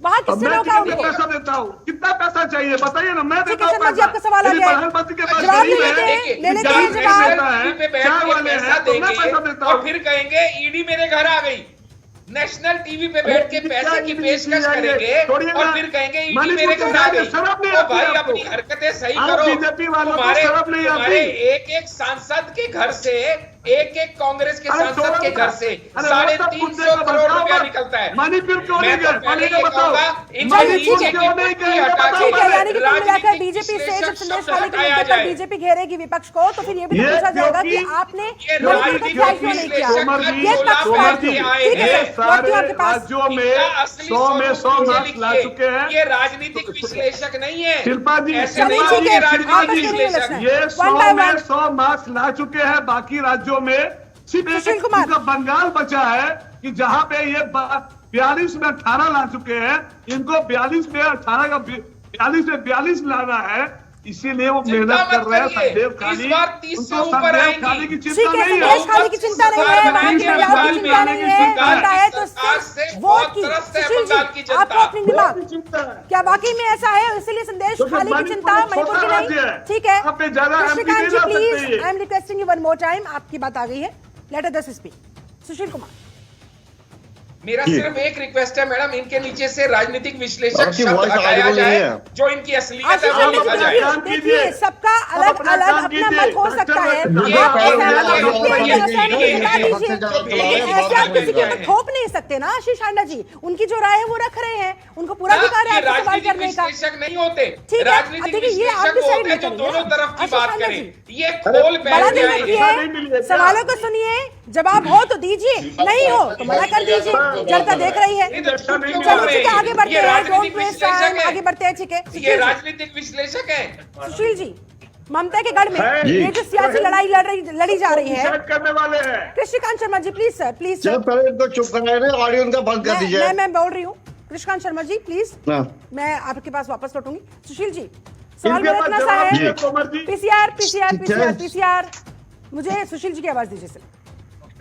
Speaker 2: वहां किसने रोका उनको?
Speaker 1: पैसा देता हूँ, कितना पैसा चाहिए बताइए ना, मैं देता हूँ।
Speaker 2: जी, आपका सवाल आ गया,
Speaker 1: प्रधानमंत्री के पास
Speaker 2: जवाब ले लेते हैं।
Speaker 3: और फिर कहेंगे ईडी मेरे घर आ गई। नेशनल टीवी पे बैठ के पैसे की पेशकश करेंगे और फिर कहेंगे ईडी मेरे घर आ गई। तो भाई अपनी हरकतें सही करो। तुम्हारे एक सांसद के घर से, एक कांग्रेस के सांसद के घर से 350 करोड़ रुपया निकलता है।
Speaker 1: मणिपुर क्यों नहीं गए?
Speaker 2: बीजेपी से जब संदेश खाली के मुद्दे पर बीजेपी घेरेगी विपक्ष को, तो फिर ये भी पूछा जाएगा कि आपने क्यों नहीं किया?
Speaker 1: राज्यों में 100 में 100 मार्क्स ला चुके हैं।
Speaker 3: ये राजनीतिक विश्लेषक नहीं है।
Speaker 1: शिल्पा जी, ये 100 में 100 मार्क्स ला चुके हैं। बाकी राज्यों में सिर्फ एक बंगाल बचा है कि जहां पे ये 42 में 18 ला चुके हैं। इनको 42 में 18 का 42 में 42 लाना है, इसीलिए वो मेहनत कर रहे हैं। संदेश खाली की चिंता नहीं है,
Speaker 2: खाली की चिंता नहीं है, चिंता नहीं है, तो वोट की आपको अपनी दिमाग क्या वाकई में ऐसा है? इसीलिए संदेश खाली की चिंता, मणिपुर की नहीं। ठीक है, Krishnakant ji please, I am requesting you one more time. आपकी बात आ गई है, let us speak. Sushil Kumar,
Speaker 3: मेरा सिर्फ एक रिक्वेस्ट है मैडम, इनके नीचे से राजनीतिक विश्लेषक शब्द हटाया जाए, जो इनकी असलियत है वो लिखा जाए।
Speaker 2: देखिए, सबका अलग अलग अपना मत हो सकता है, ऐसे आप किसी के ऊपर थोप नहीं सकते ना आशीष हांडा जी। उनकी जो राय है वो रख रहे हैं, उनको पूरा अधिकार है आपसे सवाल करने का।
Speaker 3: विश्लेषक नहीं होते,
Speaker 2: ठीक है,
Speaker 3: राजनीतिक
Speaker 2: ये आप
Speaker 3: विश्लेषक
Speaker 2: डिसाइड
Speaker 3: होते हैं जो
Speaker 2: करेंगे।
Speaker 3: दोनों तरफ की
Speaker 2: आशीष
Speaker 3: बात
Speaker 2: हांडा
Speaker 3: करें।
Speaker 2: जी,
Speaker 3: ये खोल
Speaker 2: बड़ा
Speaker 3: बैठ
Speaker 2: दिन
Speaker 3: जाएंगे।
Speaker 2: रखिए, सवालों को सुनिए, जवाब हो तो दीजिए, नहीं हो तो मना कर दीजिए, जनता देख रही है। चलो ठीक है, आगे बढ़ते हैं, डोंट वेस्ट टाइम, आगे बढ़ते हैं। ठीक है,
Speaker 3: ये राजनीतिक विश्लेषक है।
Speaker 2: सुशील जी, ममता के गढ़ में ये जो सियासी लड़ाई लड़ी जा रही है,
Speaker 1: करने वाले हैं।
Speaker 2: Krishnakant Sharma ji please sir, please
Speaker 8: चलो पहले इनको चुप कराए, ऑडियो उनका बंद कर दीजिए।
Speaker 2: मैं बोल रही हूँ, कृष्णकांत शर्मा जी प्लीज, मैं आपके पास वापस लौटूंगी। सुशील जी, सवाल मेरा इतना सा है, पीसीआर, मुझे सुशील जी की आवाज दीजिए सिर्फ।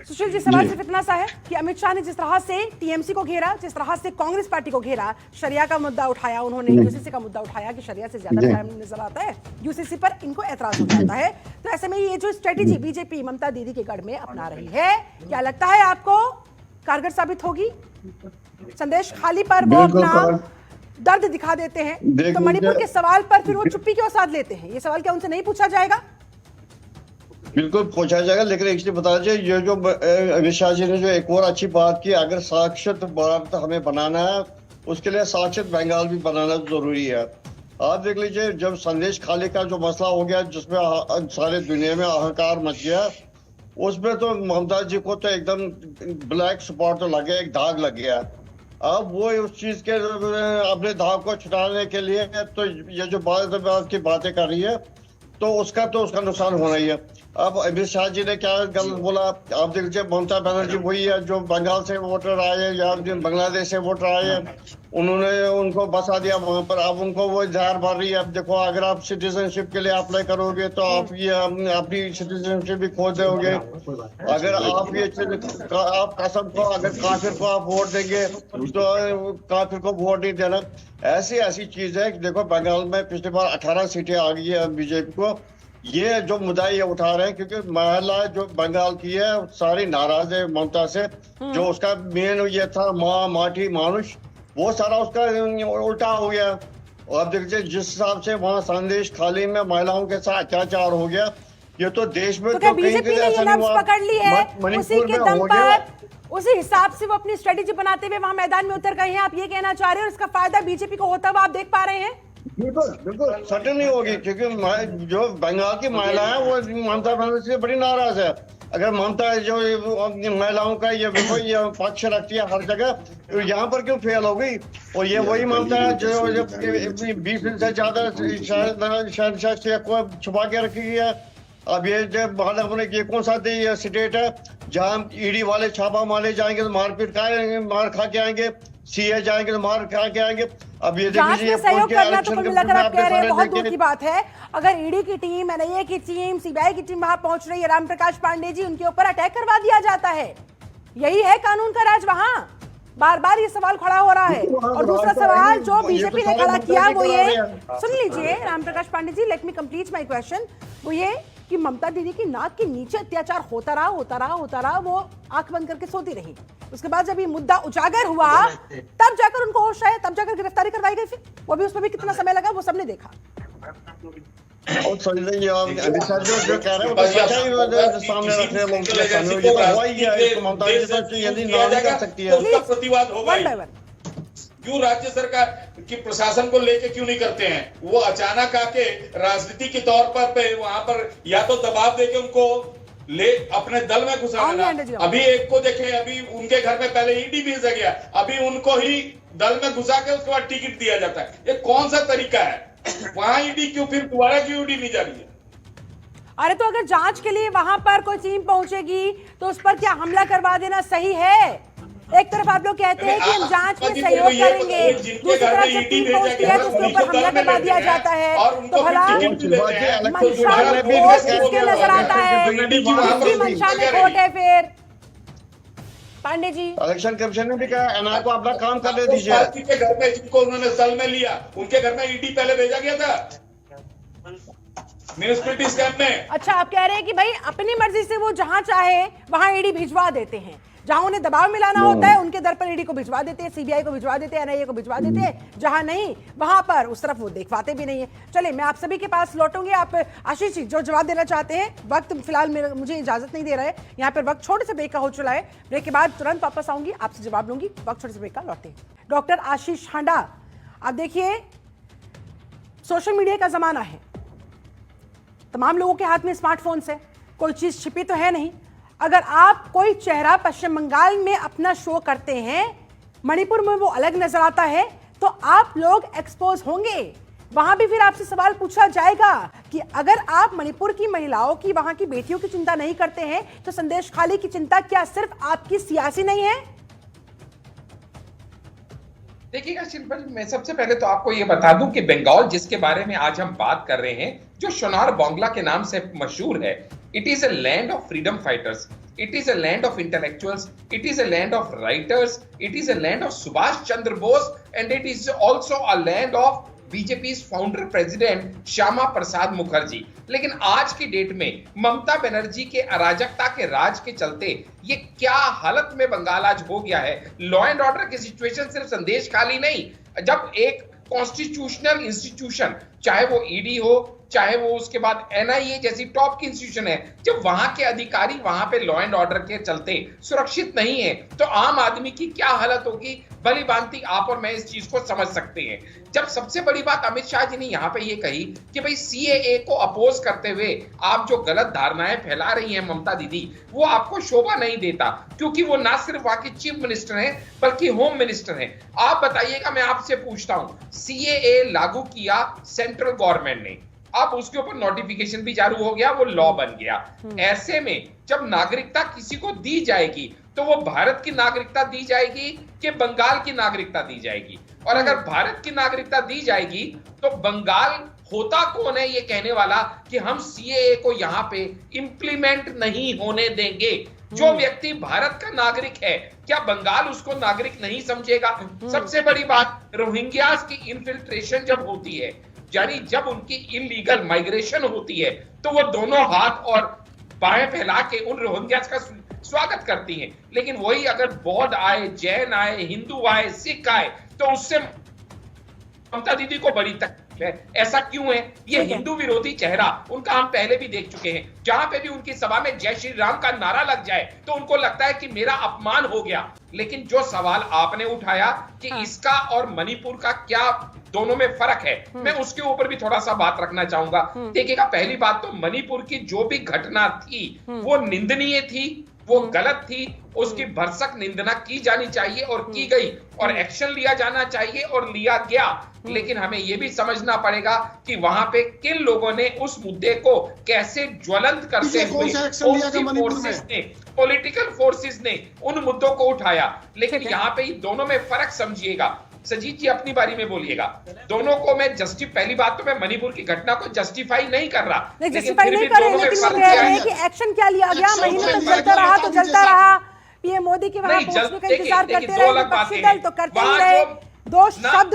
Speaker 2: सुशील जी, सवाल सिर्फ इतना सा है कि अमित शाह ने जिस तरह से टीएमसी को घेरा, जिस तरह से कांग्रेस पार्टी को घेरा, शरिया का मुद्दा उठाया उन्होंने, यूसीसी का मुद्दा उठाया कि शरिया से ज्यादा क्राइम नजर आता है, यूसीसी पर इनको एतराज हो जाता है। तो ऐसे में ये जो स्ट्रेटेजी बीजेपी ममता दीदी के गढ़ में अपना रही है, क्या लगता है आपको कारगर साबित होगी? संदेश खाली पर वो अपना दर्द दिखा देते हैं, तो मणिपुर के सवाल पर फिर वो चुप्पी क्यों साध लेते हैं? ये सवाल क्या उनसे नहीं पूछा जाएगा?
Speaker 8: बिल्कुल पूछा जाएगा, लेकिन एक चीज बता दीजिए, ये जो अमित शाह जी ने जो एक और अच्छी बात की, अगर साक्षर भारत हमें बनाना है, उसके लिए साक्षर बंगाल भी बनाना जरूरी है। आप देख लीजिए, जब संदेश खाली का जो मसला हो गया, जिसमें सारे दुनिया में हाहाकार मच गया, उसमें तो ममता जी को तो एकदम ब्लैक स्पॉट तो लग गया, एक दाग लग गया। अब वो उस चीज के अपने दाग को छुटाने के लिए तो ये जो बात की बातें कर रही है, तो उसका नुकसान होना ही है। अब अमित शाह जी ने क्या गलत बोला? आप देख लीजिए, ममता बनर्जी वही है जो बंगाल से वोटर आए या बांग्लादेश से वोटर आए, उन्होंने उनको बसा दिया वहां पर। अब उनको वो इजहार भर रही है। अब देखो, अगर आप सिटीजनशिप के लिए अप्लाई करोगे तो आप ये अपनी सिटीजनशिप भी खो दोगे। अगर आप ये आप कसम को, अगर काफिर को आप वोट देंगे तो काफिर को वोट नहीं देना। ऐसी चीज है कि देखो, बंगाल में पिछली बार 18 सीटें आ गई है बीजेपी को। ये जो मुद्दा ये उठा रहे हैं, क्योंकि महिला जो बंगाल की है सारी नाराज है ममता से। जो उसका मेन ये था माँ माटी मानुष, वो सारा उसका उल्टा हो गया। और अब देखिए, जिस हिसाब से वहाँ संदेश खाली में महिलाओं के साथ अत्याचार हो गया, ये तो देश में
Speaker 2: तो बीजेपी ने ये नब्ज पकड़ ली है, उसी के दम पर, उसी हिसाब से वो अपनी स्ट्रेटेजी बनाते हुए वहां मैदान में उतर गए हैं। आप ये कहना चाह रहे हो, इसका फायदा बीजेपी को होता हुआ आप देख पा रहे हैं?
Speaker 8: बिल्कुल सटन नहीं होगी, क्योंकि जो बंगाल की महिला है वो ममता बनर्जी से बड़ी नाराज है। अगर ममता जो महिलाओं का ये पक्ष रखती है हर जगह, तो यहाँ पर क्यों फेल हो गई? और ये वही ममता है जो 20 से ज्यादा शहनशाह को छुपा के रखी है। अब ये ये कौन सा स्टेट है जहाँ ईडी वाले छापा मारे जाएंगे तो मार खा के आएंगे, सीए जाएंगे तो मार खा के आएंगे। अब ये
Speaker 2: जांच में सहयोग करना तो कुल मिलाकर आप कह रहे हैं बहुत दूर की बात है। अगर ईडी की टीम, एनआईए की टीम, सीबीआई की टीम वहां पहुंच रही है, रामप्रकाश पांडे जी, उनके ऊपर अटैक करवा दिया जाता है। यही है कानून का राज वहां? बार बार ये सवाल खड़ा हो रहा है। और दूसरा सवाल जो बीजेपी ने खड़ा किया वो ये, सुन लीजिए Ramprakash Pandey ji, let me complete my question. वो ये कि ममता दीदी की नाक के नीचे अत्याचार होता रहा, वो आंख बंद करके सोती रही। उसके बाद जब ये मुद्दा उजागर हुआ, तब जाकर उनको होश आया, तब जाकर गिरफ्तारी करवाई गई। फिर वो भी, उसमें भी कितना समय लगा वो सबने देखा।
Speaker 8: और अमित शाह जो कह रहे हैं सामने रख रहे हैं,
Speaker 7: प्रतिवाद होगा। क्यों राज्य सरकार की प्रशासन को लेके क्यों नहीं करते हैं? वो अचानक आके राजनीति के तौर पर वहां पर या तो दबाव देके उनको ले अपने दल में घुसा देना। अभी एक को देखे, अभी उनके घर में पहले ईडी भेजा गया, अभी उनको ही दल में घुसा के उसके बाद टिकट दिया जाता है। ये कौन सा तरीका है? वहां ईडी क्यों, फिर दोबारा क्यों ईडी नहीं जा रही है?
Speaker 2: अरे तो अगर जांच के लिए वहां पर कोई टीम पहुंचेगी तो उस पर क्या हमला करवा देना सही है? एक तरफ आप लोग कहते हैं कि हम जांच में सहयोग करेंगे, दूसरी तरफ जब टीम पहुंचती है तो उसके ऊपर हमला करवा दिया जाता है। तो भला मंशा में खोट किसके नजर आता है? किसकी मंशा में खोट है? फिर पांडे जी,
Speaker 8: इलेक्शन कमीशन ने भी कहा एनआई को अपना काम करने दीजिए।
Speaker 7: के घर में जिनको उन्होंने दल में लिया, उनके घर में ईडी पहले भेजा गया था म्युनिसिपैलिटी स्कैम में।
Speaker 2: अच्छा, आप कह रहे हैं कि भाई अपनी मर्जी से वो जहां चाहे वहां ईडी भिजवा देते हैं। जहां उन्हें दबाव मिलाना होता है उनके दर पर ईडी को भिजवा देते हैं, सीबीआई को भिजवा देते हैं, एनआईए को भिजवा देते हैं, जहां नहीं वहां पर उस तरफ वो देखवाते भी नहीं है। चलिए मैं आप सभी के पास लौटूंगी। आप आशीष जी जो जवाब देना चाहते हैं, वक्त फिलहाल मुझे इजाजत नहीं दे रहा है, यहाँ पर वक्त छोटे से ब्रेक का हो चुका है। ब्रेक के बाद तुरंत वापस आऊंगी, आपसे जवाब लूंगी। वक्त छोटे से ब्रेक का लौटे। डॉक्टर आशीष हांडा, आप देखिए सोशल मीडिया का जमाना है, तमाम लोगों के हाथ में स्मार्टफोन्स है, कोई चीज छिपी तो है नहीं। अगर आप कोई चेहरा पश्चिम बंगाल में अपना शो करते हैं, मणिपुर में वो अलग नजर आता है, तो आप लोग एक्सपोज होंगे। वहां भी फिर आपसे सवाल पूछा जाएगा कि अगर आप मणिपुर की महिलाओं की, वहां की बेटियों की चिंता नहीं करते हैं, तो संदेश खाली की चिंता क्या सिर्फ आपकी सियासी नहीं है?
Speaker 3: देखिएगा शिल्पा जी, मैं सबसे पहले तो आपको ये बता दूं कि बंगाल जिसके बारे में आज हम बात कर रहे हैं, जो सोनार बांग्ला के नाम से मशहूर है, it is a land of freedom fighters, it is a land of intellectuals, it is a land of writers, it is a land of Subhash Chandra Bose, and it is also a land of BJP founder president Shyama Prasad Mukherjee. लेकिन आज की date में ममता बनर्जी के अराजकता के राज के चलते ये क्या हालत में बंगाल आज हो गया है। लॉ एंड ऑर्डर की सिचुएशन सिर्फ संदेश खाली नहीं, जब एक कॉन्स्टिट्यूशनल इंस्टीट्यूशन, चाहे वो ईडी हो, चाहे वो उसके बाद एनआईए जैसी टॉप की इंस्टीट्यूशन है, जब वहां के अधिकारी वहां पे लॉ एंड ऑर्डर के चलते सुरक्षित नहीं है, तो आम आदमी की क्या हालत होगी, भली भांति आप और मैं इस चीज को समझ सकते हैं। जब सबसे बड़ी बात अमित शाह जी ने यहाँ पे ये कही कि भाई सीएए को अपोज करते हुए आप जो गलत धारणाएं फैला रही हैं ममता दीदी, वो आपको शोभा नहीं देता, क्योंकि वो ना सिर्फ वहां की चीफ मिनिस्टर हैं बल्कि होम मिनिस्टर हैं। आप बताइएगा, मैं आपसे पूछता हूं, सीएए लागू किया सेंट्रल गवर्नमेंट ने, अब उसके ऊपर नोटिफिकेशन भी जारी हो गया, वो लॉ बन गया। ऐसे में जब नागरिकता किसी को दी जाएगी तो वो भारत की नागरिकता दी जाएगी कि बंगाल की नागरिकता दी जाएगी? और अगर भारत की नागरिकता दी जाएगी तो बंगाल होता कौन है ये कहने वाला कि हम सीएए को यहाँ पे इंप्लीमेंट नहीं होने देंगे? जो व्यक्ति भारत का नागरिक है, क्या बंगाल उसको नागरिक नहीं समझेगा? सबसे बड़ी बात, रोहिंग्यास की इन्फिल्ट्रेशन जब होती है, यानी जब उनकी इलीगल माइग्रेशन होती है, तो वो दोनों हाथ और बाएं फैला के उन रोहिंग्यास का स्वागत करती हैं। लेकिन वही अगर बौद्ध आए, जैन आए, हिंदू आए, सिख आए, तो उससे ममता दीदी को बड़ी तकलीफ है। ऐसा क्यों है? ये हिंदू विरोधी चेहरा उनका हम पहले भी देख चुके हैं। जहां पे भी उनकी सभा में जय श्री राम का नारा लग जाए तो उनको लगता है कि मेरा अपमान हो गया। लेकिन जो सवाल आपने उठाया कि इसका और मणिपुर का क्या दोनों में फर्क है, मैं उसके ऊपर भी थोड़ा सा बात रखना चाहूंगा। देखिएगा, पहली बात तो मणिपुर की जो भी घटना थी वो निंदनीय थी, वो गलत थी, उसकी भरसक निंदा की जानी चाहिए और की गई, और एक्शन लिया जाना चाहिए और लिया गया। लेकिन हमें यह भी समझना पड़ेगा कि वहां पे किन लोगों ने उस मुद्दे को कैसे ज्वलंत करते हुए फोर्सेस ने, पॉलिटिकल फोर्सेस ने उन मुद्दों को उठाया। लेकिन यहाँ पे दोनों में फर्क समझिएगा। सजीत जी अपनी बारी में बोलिएगा। दोनों को मैं पहली बात तो मैं मणिपुर की घटना को जस्टिफाई नहीं कर रहा,
Speaker 2: जस्टिफाई नहीं कर रहे, लेकिन वो कह रहे हैं कि एक्शन क्या लिया गया, महीनों तक चलता रहा तो चलता रहा। पीएम मोदी के वहां पहुंचने का इंतजार करते रहे, विपक्षी दल तो करते ही रहे। दो शब्द,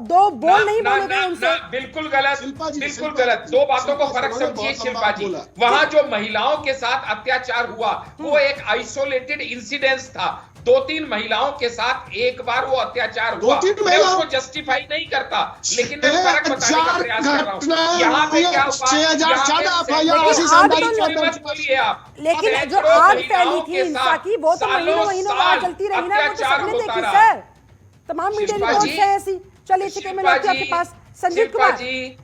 Speaker 2: दो बोल नहीं बोले गए उनसे।
Speaker 3: बिल्कुल गलत, बिल्कुल गलत। दो बातों को फर्क समझिए शिल्पा जी। वहां जो महिलाओं के साथ अत्याचार हुआ वो एक आइसोलेटेड इंसिडेंट था। 2-3 महिलाओं के साथ एक बार वो अत्याचार हुआ, मैं उसको जस्टिफाई नहीं करता, लेकिन मैं फर्क बताने का प्रयास कर रहा हूँ। यहाँ पे क्या बोलिए आप,
Speaker 2: लेकिन जो आग फैली थी हिंसा की वो तो महीनों बाद चलती रही ना, वो तो सबने देखी सर, तमाम मीडिया रिपोर्ट्स हैं ऐसी। चलिए ठीक है, मैं लौटती हूं आपके पास। संजीव कुमार जी,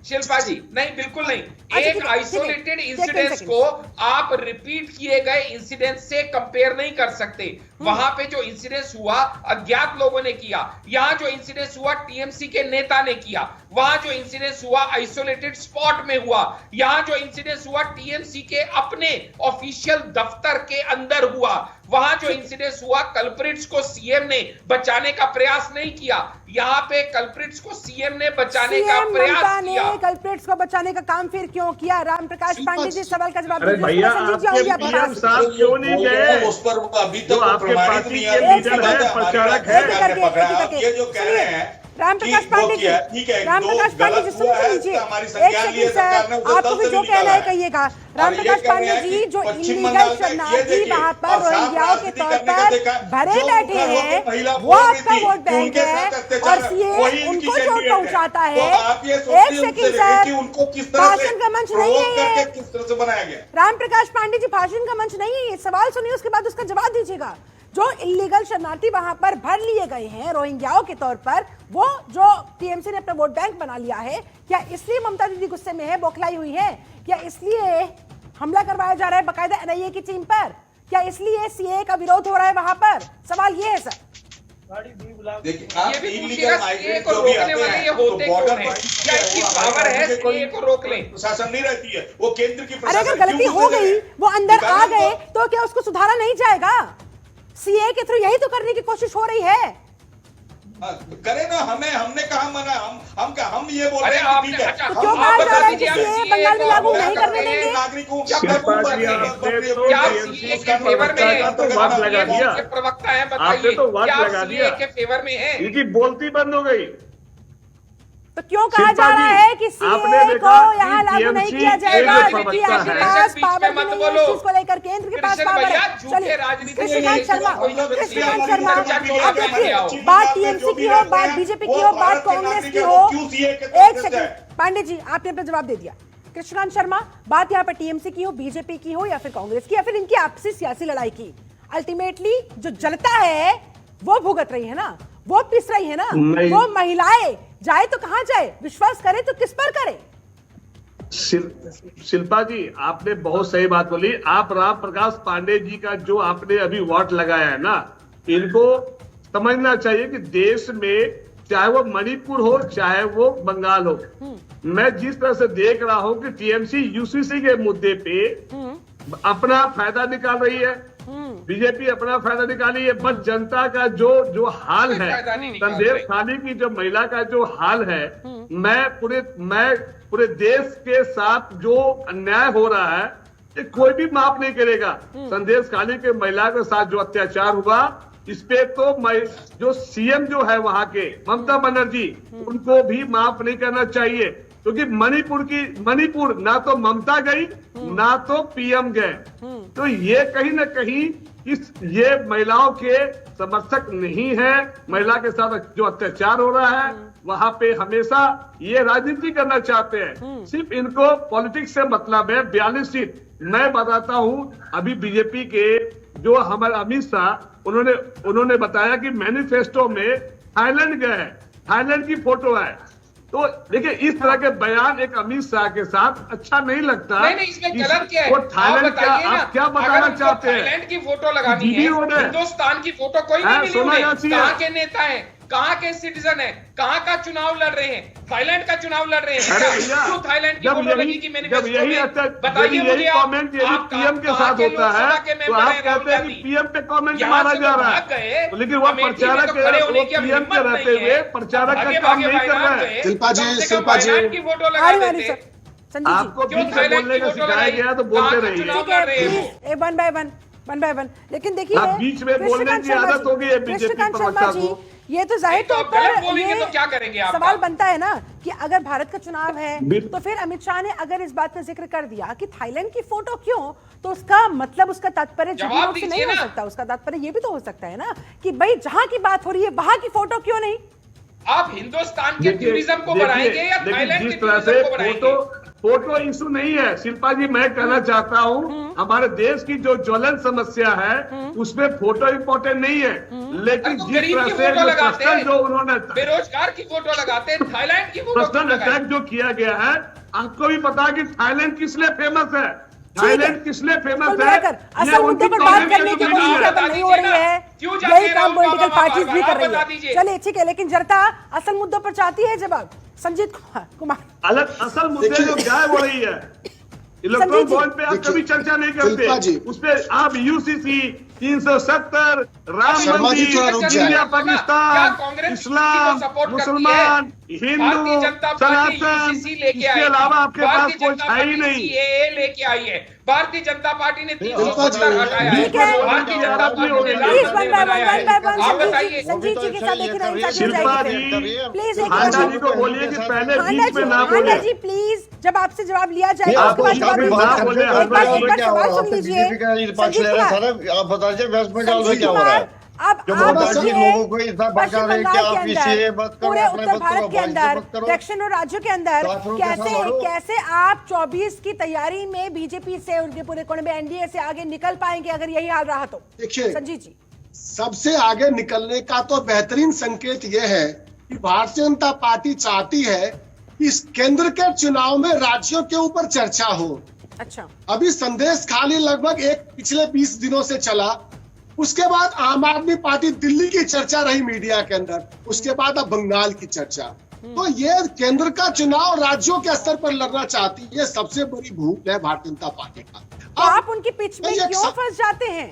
Speaker 3: शिल्पा जी, नहीं बिल्कुल नहीं। एक आइसोलेटेड इंसिडेंट को आप रिपीट किए गए इंसिडेंट से कंपेयर नहीं कर सकते। वहां पे जो इंसिडेंट हुआ अज्ञात लोगों ने किया, यहाँ जो इंसिडेंट हुआ टीएमसी के नेता ने किया, वहां जो इंसिडेंट हुआ आइसोलेटेड स्पॉट में हुआ, यहाँ जो इंसिडेंट हुआ टीएमसी के अपने ऑफिशियल दफ्तर के अंदर हुआ, वहां जो इंसिडेंट हुआ कल्प्रिट्स को सीएम ने बचाने का प्रयास नहीं किया, यहाँ पे कल्प्रिट्स को सीएम ने बचाने का प्रयास किया।
Speaker 2: कल्प्रिट्स को बचाने का काम फिर क्यों किया? राम प्रकाश पांडे जी सवाल का जवाब
Speaker 1: दीजिए। भैया पीएम साहब क्यों नहीं गए?
Speaker 7: उस पर अभी तक
Speaker 1: आपके पार्टी के लीडर है, प्रचारक है,
Speaker 7: ये जो कह रहे हैं
Speaker 2: रामप्रकाश पांडे जी,
Speaker 7: ठीक है,
Speaker 2: रामप्रकाश पांडे जी सुन लीजिए,
Speaker 7: हमारी
Speaker 2: एक
Speaker 7: संज्ञान लिए
Speaker 2: सेकंड
Speaker 7: सरकार ने
Speaker 2: सर,
Speaker 7: उसे
Speaker 2: आपको
Speaker 7: तल
Speaker 2: भी
Speaker 7: से
Speaker 2: जो
Speaker 7: भी
Speaker 2: कहना
Speaker 7: निकाला
Speaker 2: है
Speaker 7: है।
Speaker 2: कहिएगा।
Speaker 7: और
Speaker 2: रामप्रकाश
Speaker 7: ये कह रहे
Speaker 2: पांडे
Speaker 7: हैं
Speaker 2: जी
Speaker 7: कि
Speaker 2: जो
Speaker 7: पश्चिम
Speaker 2: इलीगल
Speaker 7: बंगाल में ये
Speaker 2: शरणार्थी
Speaker 7: देखिए,
Speaker 2: वहां पर
Speaker 7: और साफ
Speaker 2: रोहिंग्याओं के
Speaker 7: राजनीति
Speaker 2: तौर
Speaker 7: करने का
Speaker 2: पर
Speaker 7: देखा,
Speaker 2: भरे
Speaker 7: जो
Speaker 2: बैठे
Speaker 7: मुखर होकर
Speaker 2: हैं,
Speaker 7: महिला
Speaker 2: वो
Speaker 7: बोल रही
Speaker 2: आपका
Speaker 7: थी
Speaker 2: वोट
Speaker 7: कि
Speaker 2: बैंक
Speaker 7: उनके
Speaker 2: है
Speaker 7: साथ अत्याचार
Speaker 2: और
Speaker 7: है,
Speaker 2: सीए
Speaker 7: वही इनकी
Speaker 2: उनको चोट
Speaker 7: कैंडिडेट है।
Speaker 2: पहुंचाता है।
Speaker 7: तो आप ये
Speaker 2: एक
Speaker 7: सोचिए उनसे
Speaker 2: सेकंड
Speaker 7: लेके कि
Speaker 2: सर,
Speaker 7: उनको किस तरह से
Speaker 2: भाषण का मंच नहीं
Speaker 7: provoke
Speaker 2: है ये।
Speaker 7: करके किस तरह से बनाया गया।
Speaker 2: रामप्रकाश पांडे जी भाषण का मंच नहीं है ये, सवाल सुनिए उसके बाद उसका जवाब दीजिएगा। जो इलीगल शरणार्थी वहां पर भर लिए गए हैं रोहिंग्याओं के तौर पर, वो जो टीएमसी ने अपना वोट बैंक बना लिया है, क्या इसलिए ममता दीदी गुस्से में है, बौखलाई हुई है? क्या इसलिए हमला करवाया जा रहा है बाकायदा एनआईए की टीम पर? क्या इसलिए सीए का विरोध हो रहा है वहां पर? सवाल ये है सर।
Speaker 7: देखिए, आप इलीगल माइग्रेंट जो भी आते हैं तो बॉर्डर पर क्या इसकी पावर है सीए को रोक लें? प्रशासन नहीं रहती है, वो केंद्र की
Speaker 2: अरे
Speaker 7: प्रशासन।
Speaker 2: अगर गलती हो गई, वो अंदर आ गए, तो क्या उसको सुधारा नहीं जाएगा? सीए के थ्रू यही तो करने की कोशिश हो रही है।
Speaker 7: करे ना, हमने कहा मना, हम ये बोल रहे हैं कि ठीक है,
Speaker 2: तो क्यों कहा जा रहा है कि सीए बंगाल में लागू नहीं करने देंगे?
Speaker 7: नागरिकों
Speaker 1: प्रवक्ता है, बताइए क्या सीए के फेवर में है? इनकी बोलती बंद हो गई।
Speaker 2: तो क्यों कहा जा रहा है कि सीए को यहाँ लागू नहीं किया जाएगा? क्योंकि आपके पास पावर भी नहीं है इस चीज को लेकर, केंद्र के पास पावर है। चलिए कृष्णकांत शर्मा, अब देखिए, बात टीएमसी की हो, बात बीजेपी की हो, बात कांग्रेस की हो, एक सेकंड पांडे जी आपने अपना जवाब दे दिया। कृष्णकांत शर्मा, बात यहाँ पर टीएमसी की हो, बीजेपी की हो या फिर कांग्रेस की या फिर इनकी आपसी सियासी लड़ाई की, अल्टीमेटली जो जलता है वो भुगत रही है ना, वो पिस रही है ना, वो महिलाएं जाए तो कहां जाए, विश्वास करे तो किस पर करे?
Speaker 1: शिल्पा जी आपने बहुत सही बात बोली। आप राम प्रकाश पांडे जी का जो आपने अभी वोट लगाया है ना, इनको समझना चाहिए कि देश में चाहे वो मणिपुर हो चाहे वो बंगाल हो, मैं जिस तरह से देख रहा हूं कि टीएमसी यूसीसी के मुद्दे पे अपना फायदा निकाल रही है, बीजेपी अपना फायदा निकाली है, बस जनता का जो हाल है, संदेश खाली की जो महिला का जो हाल है, मैं पूरे देश के साथ जो अन्याय हो रहा है ये कोई भी माफ नहीं करेगा। संदेश खाली के महिला के साथ जो अत्याचार हुआ, इस पे तो जो सीएम जो है वहां के ममता बनर्जी, उनको भी माफ नहीं करना चाहिए, क्योंकि मणिपुर ना तो ममता गई ना तो पीएम गए, तो ये कहीं ना कहीं ये महिलाओं के समर्थक नहीं है। महिला के साथ जो अत्याचार हो रहा है वहां पे हमेशा ये राजनीति करना चाहते हैं, सिर्फ इनको पॉलिटिक्स से मतलब है। 42 सीट मैं बताता हूं, अभी बीजेपी के जो हमारे अमित शाह उन्होंने बताया कि मैनिफेस्टो में थाईलैंड गए, थाईलैंड की फोटो है। तो देखिए इस तरह के बयान एक अमित शाह के साथ अच्छा नहीं लगता।
Speaker 9: नहीं, इसमें गलत क्या है?
Speaker 1: वो थाईलैंड आप क्या बताना चाहते हैं?
Speaker 9: थाईलैंड की फोटो लगानी है, हिंदुस्तान की फोटो कोई नहीं मिली उन्हें। कहाँ के नेता है, कहाँ के सिटीजन है, कहाँ का चुनाव लड़ रहे हैं? थाईलैंड का चुनाव लड़ रहे हैं। क्यों थाईलैंड की फोटो लगी कि मैनिफेस्टो में? बताइए मुझे।
Speaker 1: कमेंट यदि पीएम के साथ होता है तो आप कहते हैं कि पीएम पे कमेंट मारा जा रहा है, लेकिन वो प्रचारक पीएम के रहते हुए प्रचारक का काम नहीं कर रहा है।
Speaker 6: शिल्पा जी
Speaker 9: की फोटो लगा देते।
Speaker 1: आपको बीच में बोलने का सिखाया गया तो बोलते रहिए,
Speaker 2: वन बाय वन। लेकिन देखिए
Speaker 1: बीच में बोलने की आदत हो गई है बीजेपी प्रवक्ता को।
Speaker 2: ये तो जाहिर तौर पर ये
Speaker 9: तो क्या करेंगे आप?
Speaker 2: सवाल बनता है ना कि अगर भारत का चुनाव है तो फिर अमित शाह ने अगर इस बात का जिक्र कर दिया कि थाईलैंड की फोटो क्यों, तो उसका मतलब उसका तात्पर्य से नहीं हो सकता। उसका तात्पर्य ये भी तो हो सकता है ना कि भाई जहां की बात हो रही है वहां की फोटो क्यों नहीं?
Speaker 9: आप हिंदुस्तान के टूरिज्म को बढ़ाएंगे या थाईलैंड के टूरिज्म को बढ़ाएंगे?
Speaker 1: फोटो इशू नहीं है शिल्पा जी, मैं कहना चाहता हूँ हमारे देश की जो ज्वलन समस्या है उसमें फोटो इम्पोर्टेंट नहीं है, लेकिन जिस तरह से जो उन्होंने
Speaker 9: बेरोजगार की फोटो लगाते हैं, थाईलैंड की फोटो
Speaker 1: पर्सनल अटैक जो किया गया है, आपको भी पता है कि थाईलैंड किस लिए फेमस है, थाईलैंड किस लिए फेमस है,
Speaker 2: असल मुद्दे पर बात करने की कोशिश नहीं हो रही है, यही काम पॉलिटिकल पार्टीज भी कर रही है। चलिए ठीक है, लेकिन जनता असल मुद्दों पर चाहती है जवाब। संजीत कुमार,
Speaker 1: असल मुद्दे जो गायब हो रही है, इलेक्ट्रॉन बॉन्ड पे आप कभी चर्चा नहीं करते, उस पे आप यूसीसी 370 राम मंदिर, इंडिया पाकिस्तान, इस्लाम, मुसलमान,
Speaker 9: भारतीय जनता पार्टी यूसीसी लेके आई,
Speaker 1: अलावा आपके पास
Speaker 9: भारतीय
Speaker 1: कोई
Speaker 9: जनता
Speaker 1: है ही
Speaker 9: पार्टी
Speaker 1: नहीं।
Speaker 9: सीएए लेके आई है, भारतीय जनता पार्टी ने 370 हटाया है, भारतीय जनता पार्टी ने
Speaker 2: प्लीज वन बाय
Speaker 9: बनाया है।
Speaker 2: वन
Speaker 9: आप बताइए
Speaker 2: संजीव जी के साथ एक नाइंसाफी हो
Speaker 1: शिल्पा
Speaker 2: जाएगी
Speaker 1: जी,
Speaker 2: फिर। प्लीज एक
Speaker 1: खांडा जी को बोलिए कि पहले बीच में ना बोले।
Speaker 2: आंडा जी प्लीज, जब आपसे जवाब लिया जाएगा उसके बाद जवाब
Speaker 1: ना बोले,
Speaker 2: एक बार सवाल सुन लीजिए। संजीव कुमार,
Speaker 8: आप बताइए वेस्ट बंगाल में क्या हो रहा है?
Speaker 2: अब
Speaker 8: जो
Speaker 2: आप
Speaker 8: ममता जी
Speaker 2: देखिए,
Speaker 8: लोगों को इतना भड़का
Speaker 2: पश्चिम
Speaker 8: रहे हैं कि
Speaker 2: बंगाल
Speaker 8: आप
Speaker 2: के
Speaker 8: इसीलिए
Speaker 2: अंदर,
Speaker 8: मत करो,
Speaker 2: पूरे
Speaker 8: अपने
Speaker 2: उत्तर
Speaker 8: मत
Speaker 2: भारत
Speaker 8: करो,
Speaker 2: के अंदर,
Speaker 8: मत करो।
Speaker 2: दक्षिण और राज्यों के अंदर
Speaker 8: काफिरों के
Speaker 2: कैसे
Speaker 8: साथ लड़ो।
Speaker 2: कैसे आप 24 की तैयारी में बीजेपी से, उनके पूरे कोण में एनडीए से आगे निकल पाएंगे अगर यही हाल रहा तो?
Speaker 6: देखिए,
Speaker 2: संजीव जी,
Speaker 6: सबसे आगे निकलने का तो बेहतरीन संकेत यह है कि भारतीय जनता पार्टी चाहती है कि इस केंद्र के चुनाव में राज्यों के ऊपर चर्चा हो।
Speaker 2: अच्छा,
Speaker 6: अभी संदेश खाली लगभग पिछले 20 दिनों से चला, उसके बाद आम आदमी पार्टी दिल्ली की चर्चा रही मीडिया के अंदर, उसके बाद अब बंगाल की चर्चा। तो ये केंद्र का चुनाव राज्यों के स्तर पर लड़ना चाहती है, ये सबसे बड़ी भूल है भारतीय जनता पार्टी का।
Speaker 2: तो आप उनकी पिच में क्यों फंस जाते हैं?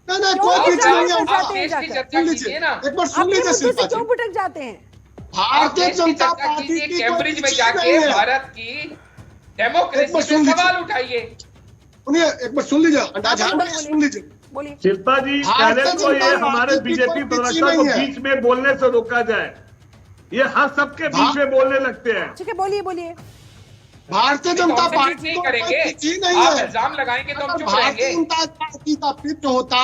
Speaker 6: नहीं,
Speaker 2: क्यों
Speaker 6: कोई पिच नहीं है
Speaker 2: फंस
Speaker 6: उनका।
Speaker 2: जाते हैं जाकर?
Speaker 9: चर्चा कीजिए ना,
Speaker 6: एक बार सुन
Speaker 2: अपने
Speaker 6: लीजिए
Speaker 2: मुद्दे से
Speaker 6: शिल्पा
Speaker 2: क्यों
Speaker 6: जी,
Speaker 2: भटक जाते हैं?
Speaker 6: भारतीय
Speaker 9: देश की
Speaker 6: जनता
Speaker 9: चर्चा
Speaker 6: पार्टी
Speaker 9: कीजिए,
Speaker 6: की
Speaker 9: कैम्ब्रिज
Speaker 6: कोई
Speaker 9: में
Speaker 6: पिच
Speaker 9: जाके
Speaker 6: नहीं है।
Speaker 9: भारत की
Speaker 6: एक
Speaker 9: डेमोक्रेसी
Speaker 6: बार
Speaker 9: पे
Speaker 6: सुन लीजिए।
Speaker 9: सवाल उठाइए।
Speaker 6: सुनिए, एक बार सुन लीजिए, अंदाजा सुन लीजिए।
Speaker 2: बोलिए।
Speaker 1: शिल्पा जी,
Speaker 6: भारतीय
Speaker 1: पहले तो ये
Speaker 6: जनता
Speaker 1: हमारे
Speaker 6: पार्टी की
Speaker 1: बीजेपी
Speaker 6: कोई पिच
Speaker 1: प्रवक्ता
Speaker 6: नहीं
Speaker 1: को
Speaker 6: है।
Speaker 1: बीच में बोलने से रोका जाए। ये हर सबके बीच में बोलने लगते हैं।
Speaker 2: ठीक है, बोलिए बोलिए।
Speaker 6: भारतीय जनता पार्टी
Speaker 9: नहीं
Speaker 6: को कोई
Speaker 9: करेंगे,
Speaker 6: पिच ही नहीं
Speaker 9: आप
Speaker 6: है।
Speaker 9: इल्जाम लगाएंगे तो हम
Speaker 6: अगर
Speaker 9: चुप
Speaker 6: भारतीय
Speaker 9: रहेंगे।
Speaker 6: जनता पार्टी का पिच होता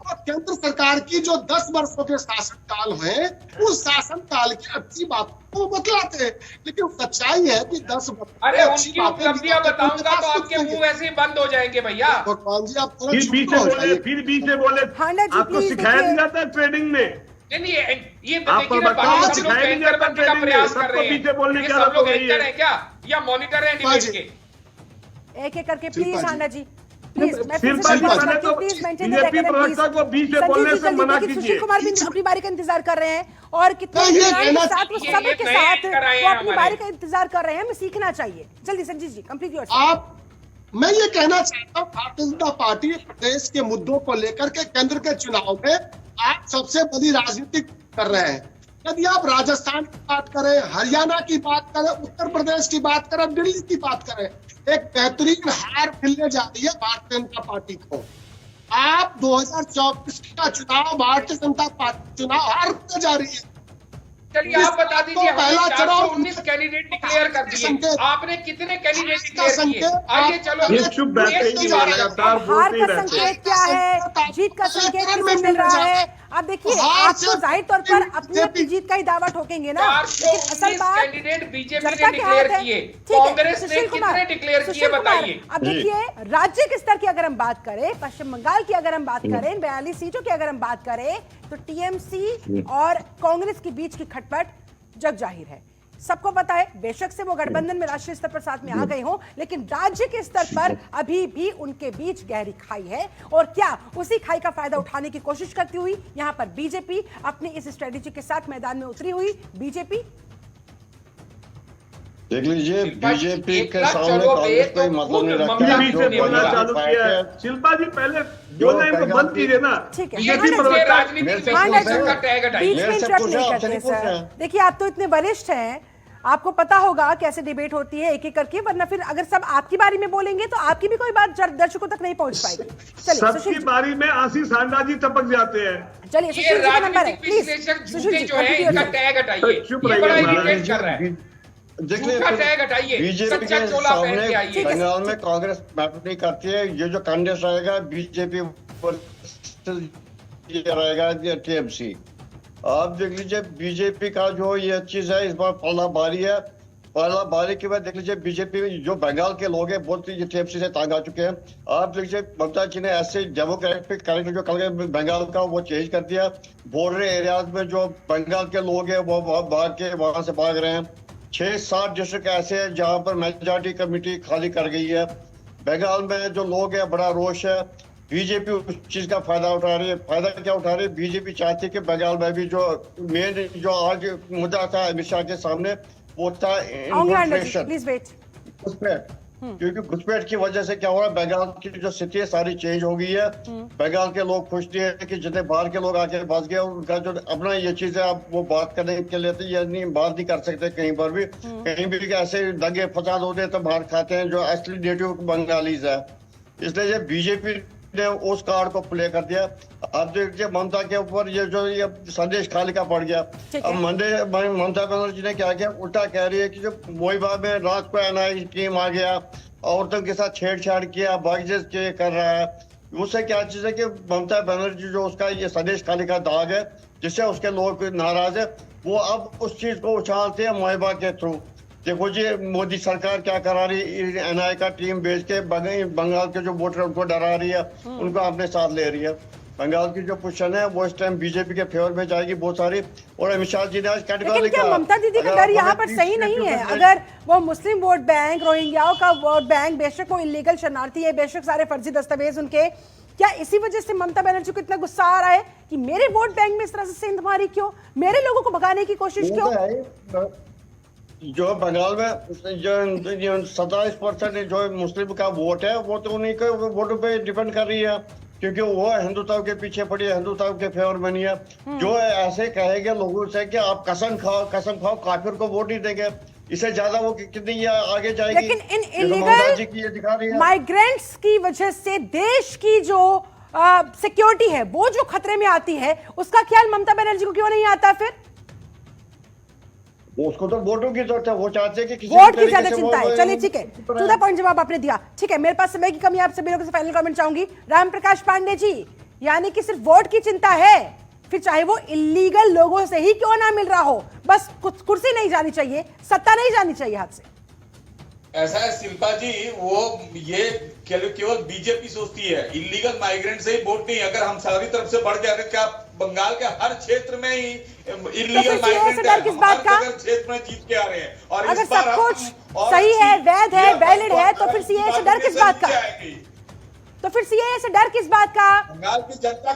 Speaker 6: और केंद्र सरकार की जो 10 वर्षों के शासनकाल है, उस शासनकाल की अच्छी बात को बतलाते हैं, लेकिन सच्चाई है कि 10 वर्ष
Speaker 9: अरे उनकी उपलब्धियां बताऊंगा तो आपके मुंह ऐसे ही बंद हो जाएंगे भैया।
Speaker 6: भगवान जी, आप थोड़ा
Speaker 1: फिर
Speaker 6: चुप
Speaker 1: बीच में
Speaker 6: हो
Speaker 1: बोले,
Speaker 6: जाइए।
Speaker 1: फिर बीच में बोले।
Speaker 2: हांडा जी,
Speaker 1: आपको
Speaker 2: प्लीज
Speaker 1: सिखाया
Speaker 2: देखिए।
Speaker 1: नहीं जाता है ट्रेनिंग में?
Speaker 9: नहीं, ये
Speaker 1: आपको
Speaker 9: देखिए ना,
Speaker 1: बताओ,
Speaker 9: बाकी सब लोग
Speaker 1: सिखाया नहीं
Speaker 9: एंकर
Speaker 1: जाता
Speaker 9: बनने का
Speaker 1: ट्रेनिंग में,
Speaker 9: प्रयास कर
Speaker 1: सबको
Speaker 9: रहे
Speaker 1: पीछे बोलने
Speaker 9: हैं।
Speaker 1: की
Speaker 9: ये सब
Speaker 1: आदत
Speaker 9: लोग
Speaker 1: हो गई
Speaker 9: एंकर
Speaker 1: है।
Speaker 9: हैं क्या या मॉनिटर हैं डिबेट
Speaker 6: बाजी।
Speaker 9: के?
Speaker 2: एक एक करके
Speaker 6: शिल्पा
Speaker 2: प्लीज
Speaker 6: जी।
Speaker 2: हांडा जी, प्लीज मैं फिर
Speaker 1: शिल्पा
Speaker 2: से
Speaker 1: जी,
Speaker 2: रिक्वेस्ट
Speaker 1: पहले
Speaker 2: करती हूँ,
Speaker 1: तो
Speaker 2: प्लीज मेंटेन
Speaker 1: बीजेपी प्रवक्ता को बीच में बोलने से मना कीजिए।
Speaker 2: सुशील कुमार भी अपनी बारी का इंतजार कर रहे हैं और कितने
Speaker 6: नहीं, ये
Speaker 2: ईमानदारी के
Speaker 6: कहना
Speaker 2: साथ वो
Speaker 9: चाहिए,
Speaker 2: सब्र
Speaker 9: ये
Speaker 2: के
Speaker 9: नए
Speaker 2: साथ
Speaker 9: एंकर आए
Speaker 2: वो
Speaker 9: हैं
Speaker 2: अपनी
Speaker 9: हमारे।
Speaker 2: बारी का इंतजार कर रहे हैं, हमें सीखना चाहिए। जल्दी संजीव जी, कंप्लीट योर।
Speaker 6: मैं ये कहना चाहता हूँ, भारतीय जनता पार्टी प्रदेश के मुद्दों को लेकर के केंद्र के चुनाव में आप सबसे बड़ी राजनीति कर रहे हैं। यदि आप राजस्थान की बात करें, हरियाणा की बात करें, उत्तर प्रदेश की बात करें, दिल्ली की बात करें, एक बेहतरीन हार मिलने जा रही है भारतीय जनता पार्टी को। आप 2024 का चुनाव, भारतीय जनता पार्टी चुनाव हारते जा रही है।
Speaker 9: चलिए आप बता दीजिए, हमने
Speaker 6: पहला चुनाव
Speaker 9: 419 कैंडिडेट डिक्लेयर कर दिए,
Speaker 6: संकेत।
Speaker 9: आपने कितने कैंडिडेट
Speaker 6: का
Speaker 9: डिक्लेयर किए?
Speaker 6: संकेत।
Speaker 9: आइए चलो
Speaker 1: ये चुप बैठते
Speaker 9: देश
Speaker 1: ही
Speaker 9: की बात
Speaker 1: लगातार
Speaker 9: करते हैं।
Speaker 2: हार
Speaker 1: बोलते ही
Speaker 2: का
Speaker 1: रहते हैं।
Speaker 2: संकेत क्या है, जीत का संकेत किसे मिल रहा है? अब देखिए, आप तो जाहिर तौर पर अपनी जीत का ही दावा ठोकेंगे ना, लेकिन असल
Speaker 9: 419
Speaker 2: बात
Speaker 9: कैंडिडेट बीजेपी
Speaker 2: जनता
Speaker 9: ने
Speaker 2: के
Speaker 9: डिक्लेयर
Speaker 2: हाथ है।
Speaker 9: किए,
Speaker 2: ठीक है,
Speaker 9: कांग्रेस ने
Speaker 2: सुशील कुमार,
Speaker 9: कितने डिक्लेयर किए
Speaker 2: सुशील कुमार,
Speaker 9: बताइए।
Speaker 2: अब देखिए, राज्य के स्तर की अगर हम बात करें, पश्चिम बंगाल की अगर हम बात करें, 42 सीटों की अगर हम बात करें, तो टीएमसी और कांग्रेस के बीच की खटपट जग जाहिर है, सबको पता है। बेशक से वो गठबंधन में राष्ट्रीय स्तर पर साथ में आ गए हों, लेकिन राज्य के स्तर पर अभी भी उनके बीच गहरी खाई है। और क्या उसी खाई का फायदा उठाने की कोशिश करती हुई यहां पर बीजेपी अपनी इस स्ट्रेटेजी के साथ मैदान में उतरी हुई? बीजेपी
Speaker 8: देख लीजिए, बीजेपी
Speaker 9: एक
Speaker 8: के
Speaker 9: लाख
Speaker 8: सामने
Speaker 9: चलो
Speaker 8: कांग्रेस
Speaker 9: बे,
Speaker 8: कोई
Speaker 9: तो
Speaker 8: मतलब नहीं
Speaker 9: खुद
Speaker 8: रखता
Speaker 9: ममता
Speaker 8: है।
Speaker 1: बीच में
Speaker 8: जो
Speaker 1: बोलना
Speaker 8: बंगाल
Speaker 1: चालू
Speaker 8: फाइट
Speaker 1: किया है।
Speaker 8: है,
Speaker 1: शिल्पा जी, पहले बोलना इनको बंद कीजिए ना।
Speaker 2: ठीक है,
Speaker 1: बीजेपी
Speaker 9: ये
Speaker 1: प्रवक्ता
Speaker 9: राजनीति में
Speaker 2: हांडा
Speaker 9: कोई का टैग
Speaker 2: जी,
Speaker 9: हटाइए।
Speaker 2: बीच में
Speaker 8: मेरे से
Speaker 2: इंटरप्ट
Speaker 8: पूछा,
Speaker 2: नहीं
Speaker 8: आपसे
Speaker 2: करते
Speaker 8: नहीं पूछा।
Speaker 2: सर। देखिए, आप तो इतने वरिष्ठ हैं, आपको पता होगा कैसे डिबेट होती है एक एक करके, वरना फिर अगर सब आपकी बारी में बोलेंगे तो आपकी भी कोई बात दर्शकों तक नहीं पहुंच पाएगी। चलिए
Speaker 1: सबकी
Speaker 2: सुशील जी,
Speaker 1: बारी में आशीष हांडा जी टपक जाते हैं।
Speaker 2: चलिए
Speaker 9: ये
Speaker 2: सुशील जी का नंबर है,
Speaker 9: राजनीतिक
Speaker 2: प्लीज
Speaker 9: विश्लेषक
Speaker 2: सुशील
Speaker 9: झूठे
Speaker 2: जी,
Speaker 9: जो है,
Speaker 2: कंप्लीट
Speaker 9: इनका
Speaker 2: योर।
Speaker 9: टैग हटाइए।
Speaker 1: चुप
Speaker 9: ये
Speaker 1: रहिए,
Speaker 9: बड़ा
Speaker 1: महाराज।
Speaker 9: इरिटेट कर रहा है।
Speaker 8: देखिए,
Speaker 9: झूठा टैग हटाइए,
Speaker 8: बीजेपी
Speaker 9: सच्चा
Speaker 8: के
Speaker 9: चोला पहन के
Speaker 8: सामने
Speaker 9: आइए।
Speaker 8: बंगाल में कांग्रेस मैटर नहीं करती है। ये जो कांग्रेस रहेगा, बीजेपी रहेगा, टीएमसी। आप देख लीजिए, बीजेपी का जो ये चीज है, इस बार पहला बारी है। पहला बारी के बाद देख लीजिए, बीजेपी में जो बंगाल के लोग हैं बहुत ये टीएमसी से तंग आ चुके हैं। आप देख लीजिए, ममता जी ने ऐसे डेमोक्रेटिक कैरेक्टर जो कल बंगाल का वो चेंज कर दिया। बॉर्डर एरियाज में जो बंगाल के लोग हैं वो भाग के वहां से भाग रहे हैं। 6-7 डिस्ट्रिक्ट ऐसे हैं जहां पर मेजॉरिटी कमेटी खाली कर गई है। बंगाल में जो लोग हैं, बड़ा रोष है। बीजेपी उस चीज का फायदा उठा रही है। फायदा क्या उठा रही है? बीजेपी चाहती है कि बंगाल में भी जो मेन जो आज मुद्दा था अमित शाह के सामने, वो था
Speaker 2: आऊंगी Handa ji,
Speaker 8: information.
Speaker 2: Please wait.
Speaker 8: उसमें क्योंकि घुसपैठ की वजह से क्या हो रहा है, बंगाल की जो स्थिति है सारी चेंज हो गई है। बंगाल के लोग खुश नहीं है कि जितने बाहर के लोग आके फंस गए, उनका जो अपना ये चीज है अब वो बात करने के लिए तो ये नहीं, बात नहीं कर सकते कहीं पर भी। कहीं भी ऐसे दंगे फसाद होते हैं तो बाहर खाते हैं जो असली नेटिव बंगालीज है। इसलिए बीजेपी ने उस कार्ड को प्ले कर दिया। अब देखिए ममता के ऊपर ये संदेश खाली का पड़ गया। अब ममता बनर्जी ने क्या किया, उल्टा कह रही है कि जो मोइबा में रात को एनआई टीम आ गया, औरतों के साथ छेड़छाड़ किया, बाइजेस कर रहा है। उससे क्या चीज है कि ममता बनर्जी जो उसका ये संदेश खाली का दाग है, जिससे उसके लोग नाराज है, वो अब उस चीज को उछालते हैं मोइबा के थ्रू। देखो जी मोदी सरकार क्या करा रही है, एनआई का टीम भेज के बंगाल के जो वोटर उनको डरा रही है, उनको अपने साथ ले रही है। बंगाल की जो पोजीशन है वो इस टाइम बीजेपी के फेवर में जाएगी बहुत सारी। और अमित शाह जी ने आज
Speaker 2: लेकिन क्या ममता दीदी का डर यहाँ पर सही नहीं है? अगर वो मुस्लिम वोट बैंक, रोहिंग्याओं का वोट बैंक, बेशक वो इलीगल शरणार्थी है, बेशक सारे फर्जी दस्तावेज उनके, क्या इसी वजह से ममता बनर्जी को इतना गुस्सा आ रहा है कि मेरे वोट बैंक में इस तरह से सेंधमारी क्यों, मेरे लोगों को भगाने की कोशिश क्यों?
Speaker 8: जो बंगाल में जो 27% जो मुस्लिम का वोट है वो तो उन्हीं के वोटों पे डिपेंड कर रही है, क्योंकि वो हिंदुत्व के पीछे पड़ी है, हिंदुत्व के फेवर में नहीं है। जो ऐसे कहेंगे लोगों से कि आप कसम खाओ काफिर को वोट नहीं देंगे, इससे ज्यादा वो कितनी आगे जाएगी।
Speaker 2: लेकिन इन इलीगल माइग्रेंट्स की वजह से देश की जो सिक्योरिटी है वो जो खतरे में आती है, उसका ख्याल ममता बनर्जी को क्यों नहीं आता? फिर
Speaker 8: उसको तो वोटों की जरूरत है, वो चाहते हैं कि
Speaker 2: वोट की ज्यादा चिंता है। चलिए ठीक है, टू द पॉइंट जवाब आपने दिया। ठीक है, मेरे पास समय की कमी, आप सभी लोगों से फाइनल कमेंट चाहूंगी। राम प्रकाश पांडे जी, यानी कि सिर्फ वोट की चिंता है, फिर चाहे वो इलीगल लोगों से ही क्यों ना मिल रहा हो, बस कुर्सी नहीं जानी चाहिए, सत्ता नहीं जानी चाहिए हाथ से।
Speaker 7: ऐसा है शिल्पा जी, वो ये केवल बीजेपी सोचती है इलीगल माइग्रेंट से ही वोट नहीं। अगर हम सारी तरफ से बढ़ जाए, क्या बंगाल के हर क्षेत्र में ही इलीगल माइग्रेंट
Speaker 2: किस बात का
Speaker 7: क्षेत्र में जीत के आ रहे हैं, और
Speaker 2: अगर सब कुछ सही है, वैध है, वैलिड है, तो फिर सीएए से डर किस बात का? तो फिर सीएए से डर किस बात का?
Speaker 7: बंगाल की जनता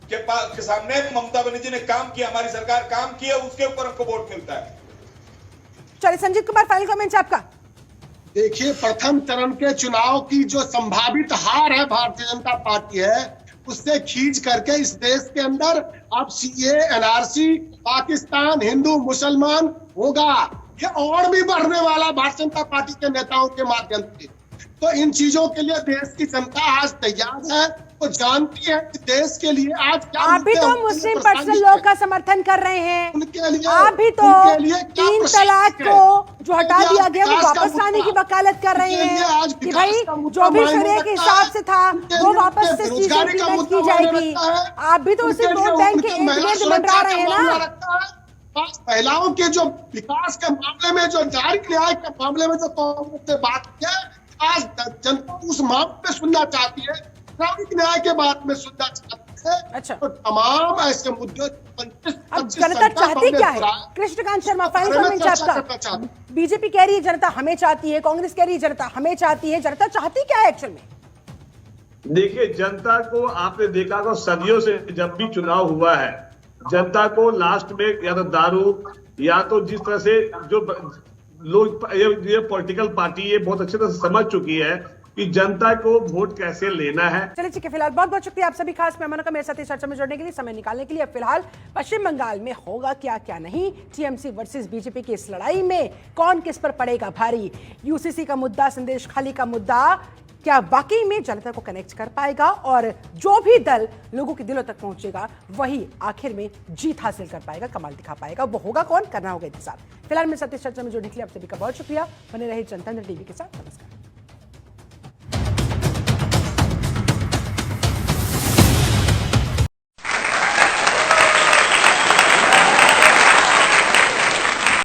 Speaker 7: के सामने ममता बनर्जी ने काम किया, हमारी सरकार काम की है, उसके ऊपर हमको वोट मिलता है।
Speaker 2: चलिए संजीव कुमार, फाइनल कमेंट आपका।
Speaker 6: देखिए, प्रथम चरण के चुनाव की जो संभावित हार है भारतीय जनता पार्टी है, उससे खींच करके इस देश के अंदर अब सीए, एनआरसी, पाकिस्तान, हिंदू मुसलमान होगा, ये और भी बढ़ने वाला भारतीय जनता पार्टी के नेताओं के माध्यम से। तो इन चीजों के लिए देश की जनता आज तैयार है, वो जानती है कि देश के लिए आज क्या।
Speaker 2: आप भी तो मुस्लिम पर्सनल लॉ का समर्थन कर रहे हैं, आप भी तो 3 तलाक को जो हटा दिया गया वो वापस लाने की वकालत कर रहे हैं कि भाई जो भी शरीयत के हिसाब से था वो वापस से चीजें इम्प्लीमेंट की जाएगी। आप भी तो उसी वोट बैंक के एजेंट मंडरा रहे हैं ना।
Speaker 6: महिलाओं के जो विकास के मामले में, जो जारी न्याय के मामले में जो कांग्रेस से बात किया, आज जनता उस मामले में सुनना चाहती है, सामाजिक न्याय के बात में सुनना चाहती है।
Speaker 2: अच्छा,
Speaker 6: तो तमाम ऐसे मुद्दे
Speaker 2: अब जनता चाहती क्या है? कृष्णकांत शर्मा, फाइनल कमेंट आपका। बीजेपी कह रही है जनता हमें चाहती है, कांग्रेस कह रही है जनता हमें चाहती है, जनता चाहती क्या है एक्चुअल में?
Speaker 1: देखिए, जनता को आपने देखा को सदियों से जब भी चुनाव हुआ है, जनता को लास्ट में या तो दारू या तो जिस तरह से जो लोग ये पॉलिटिकल पार्टी ये बहुत अच्छे तरह से समझ चुकी है कि जनता को वोट कैसे लेना है।
Speaker 2: चलिए ठीक है, फिलहाल बहुत बहुत शुक्रिया आप सभी खास मेहमानों का मेरे साथ इस चर्चा में जुड़ने के लिए, समय निकालने के लिए। फिलहाल पश्चिम बंगाल में होगा क्या क्या नहीं, टीएमसी वर्सेस बीजेपी की इस लड़ाई में कौन किस पर पड़ेगा भारी, यूसीसी का मुद्दा, संदेश खाली का मुद्दा क्या वाकई में जनता को कनेक्ट कर पाएगा, और जो भी दल लोगों के दिलों तक पहुंचेगा वही आखिर में जीत हासिल कर पाएगा, कमाल दिखा पाएगा, वो होगा कौन, करना होगा इंतजार। फिलहाल मेरे साथ इस चर्चा में जुड़ने के लिए आप सभी का बहुत शुक्रिया। बने रहे जनतंत्र टीवी के साथ। नमस्कार।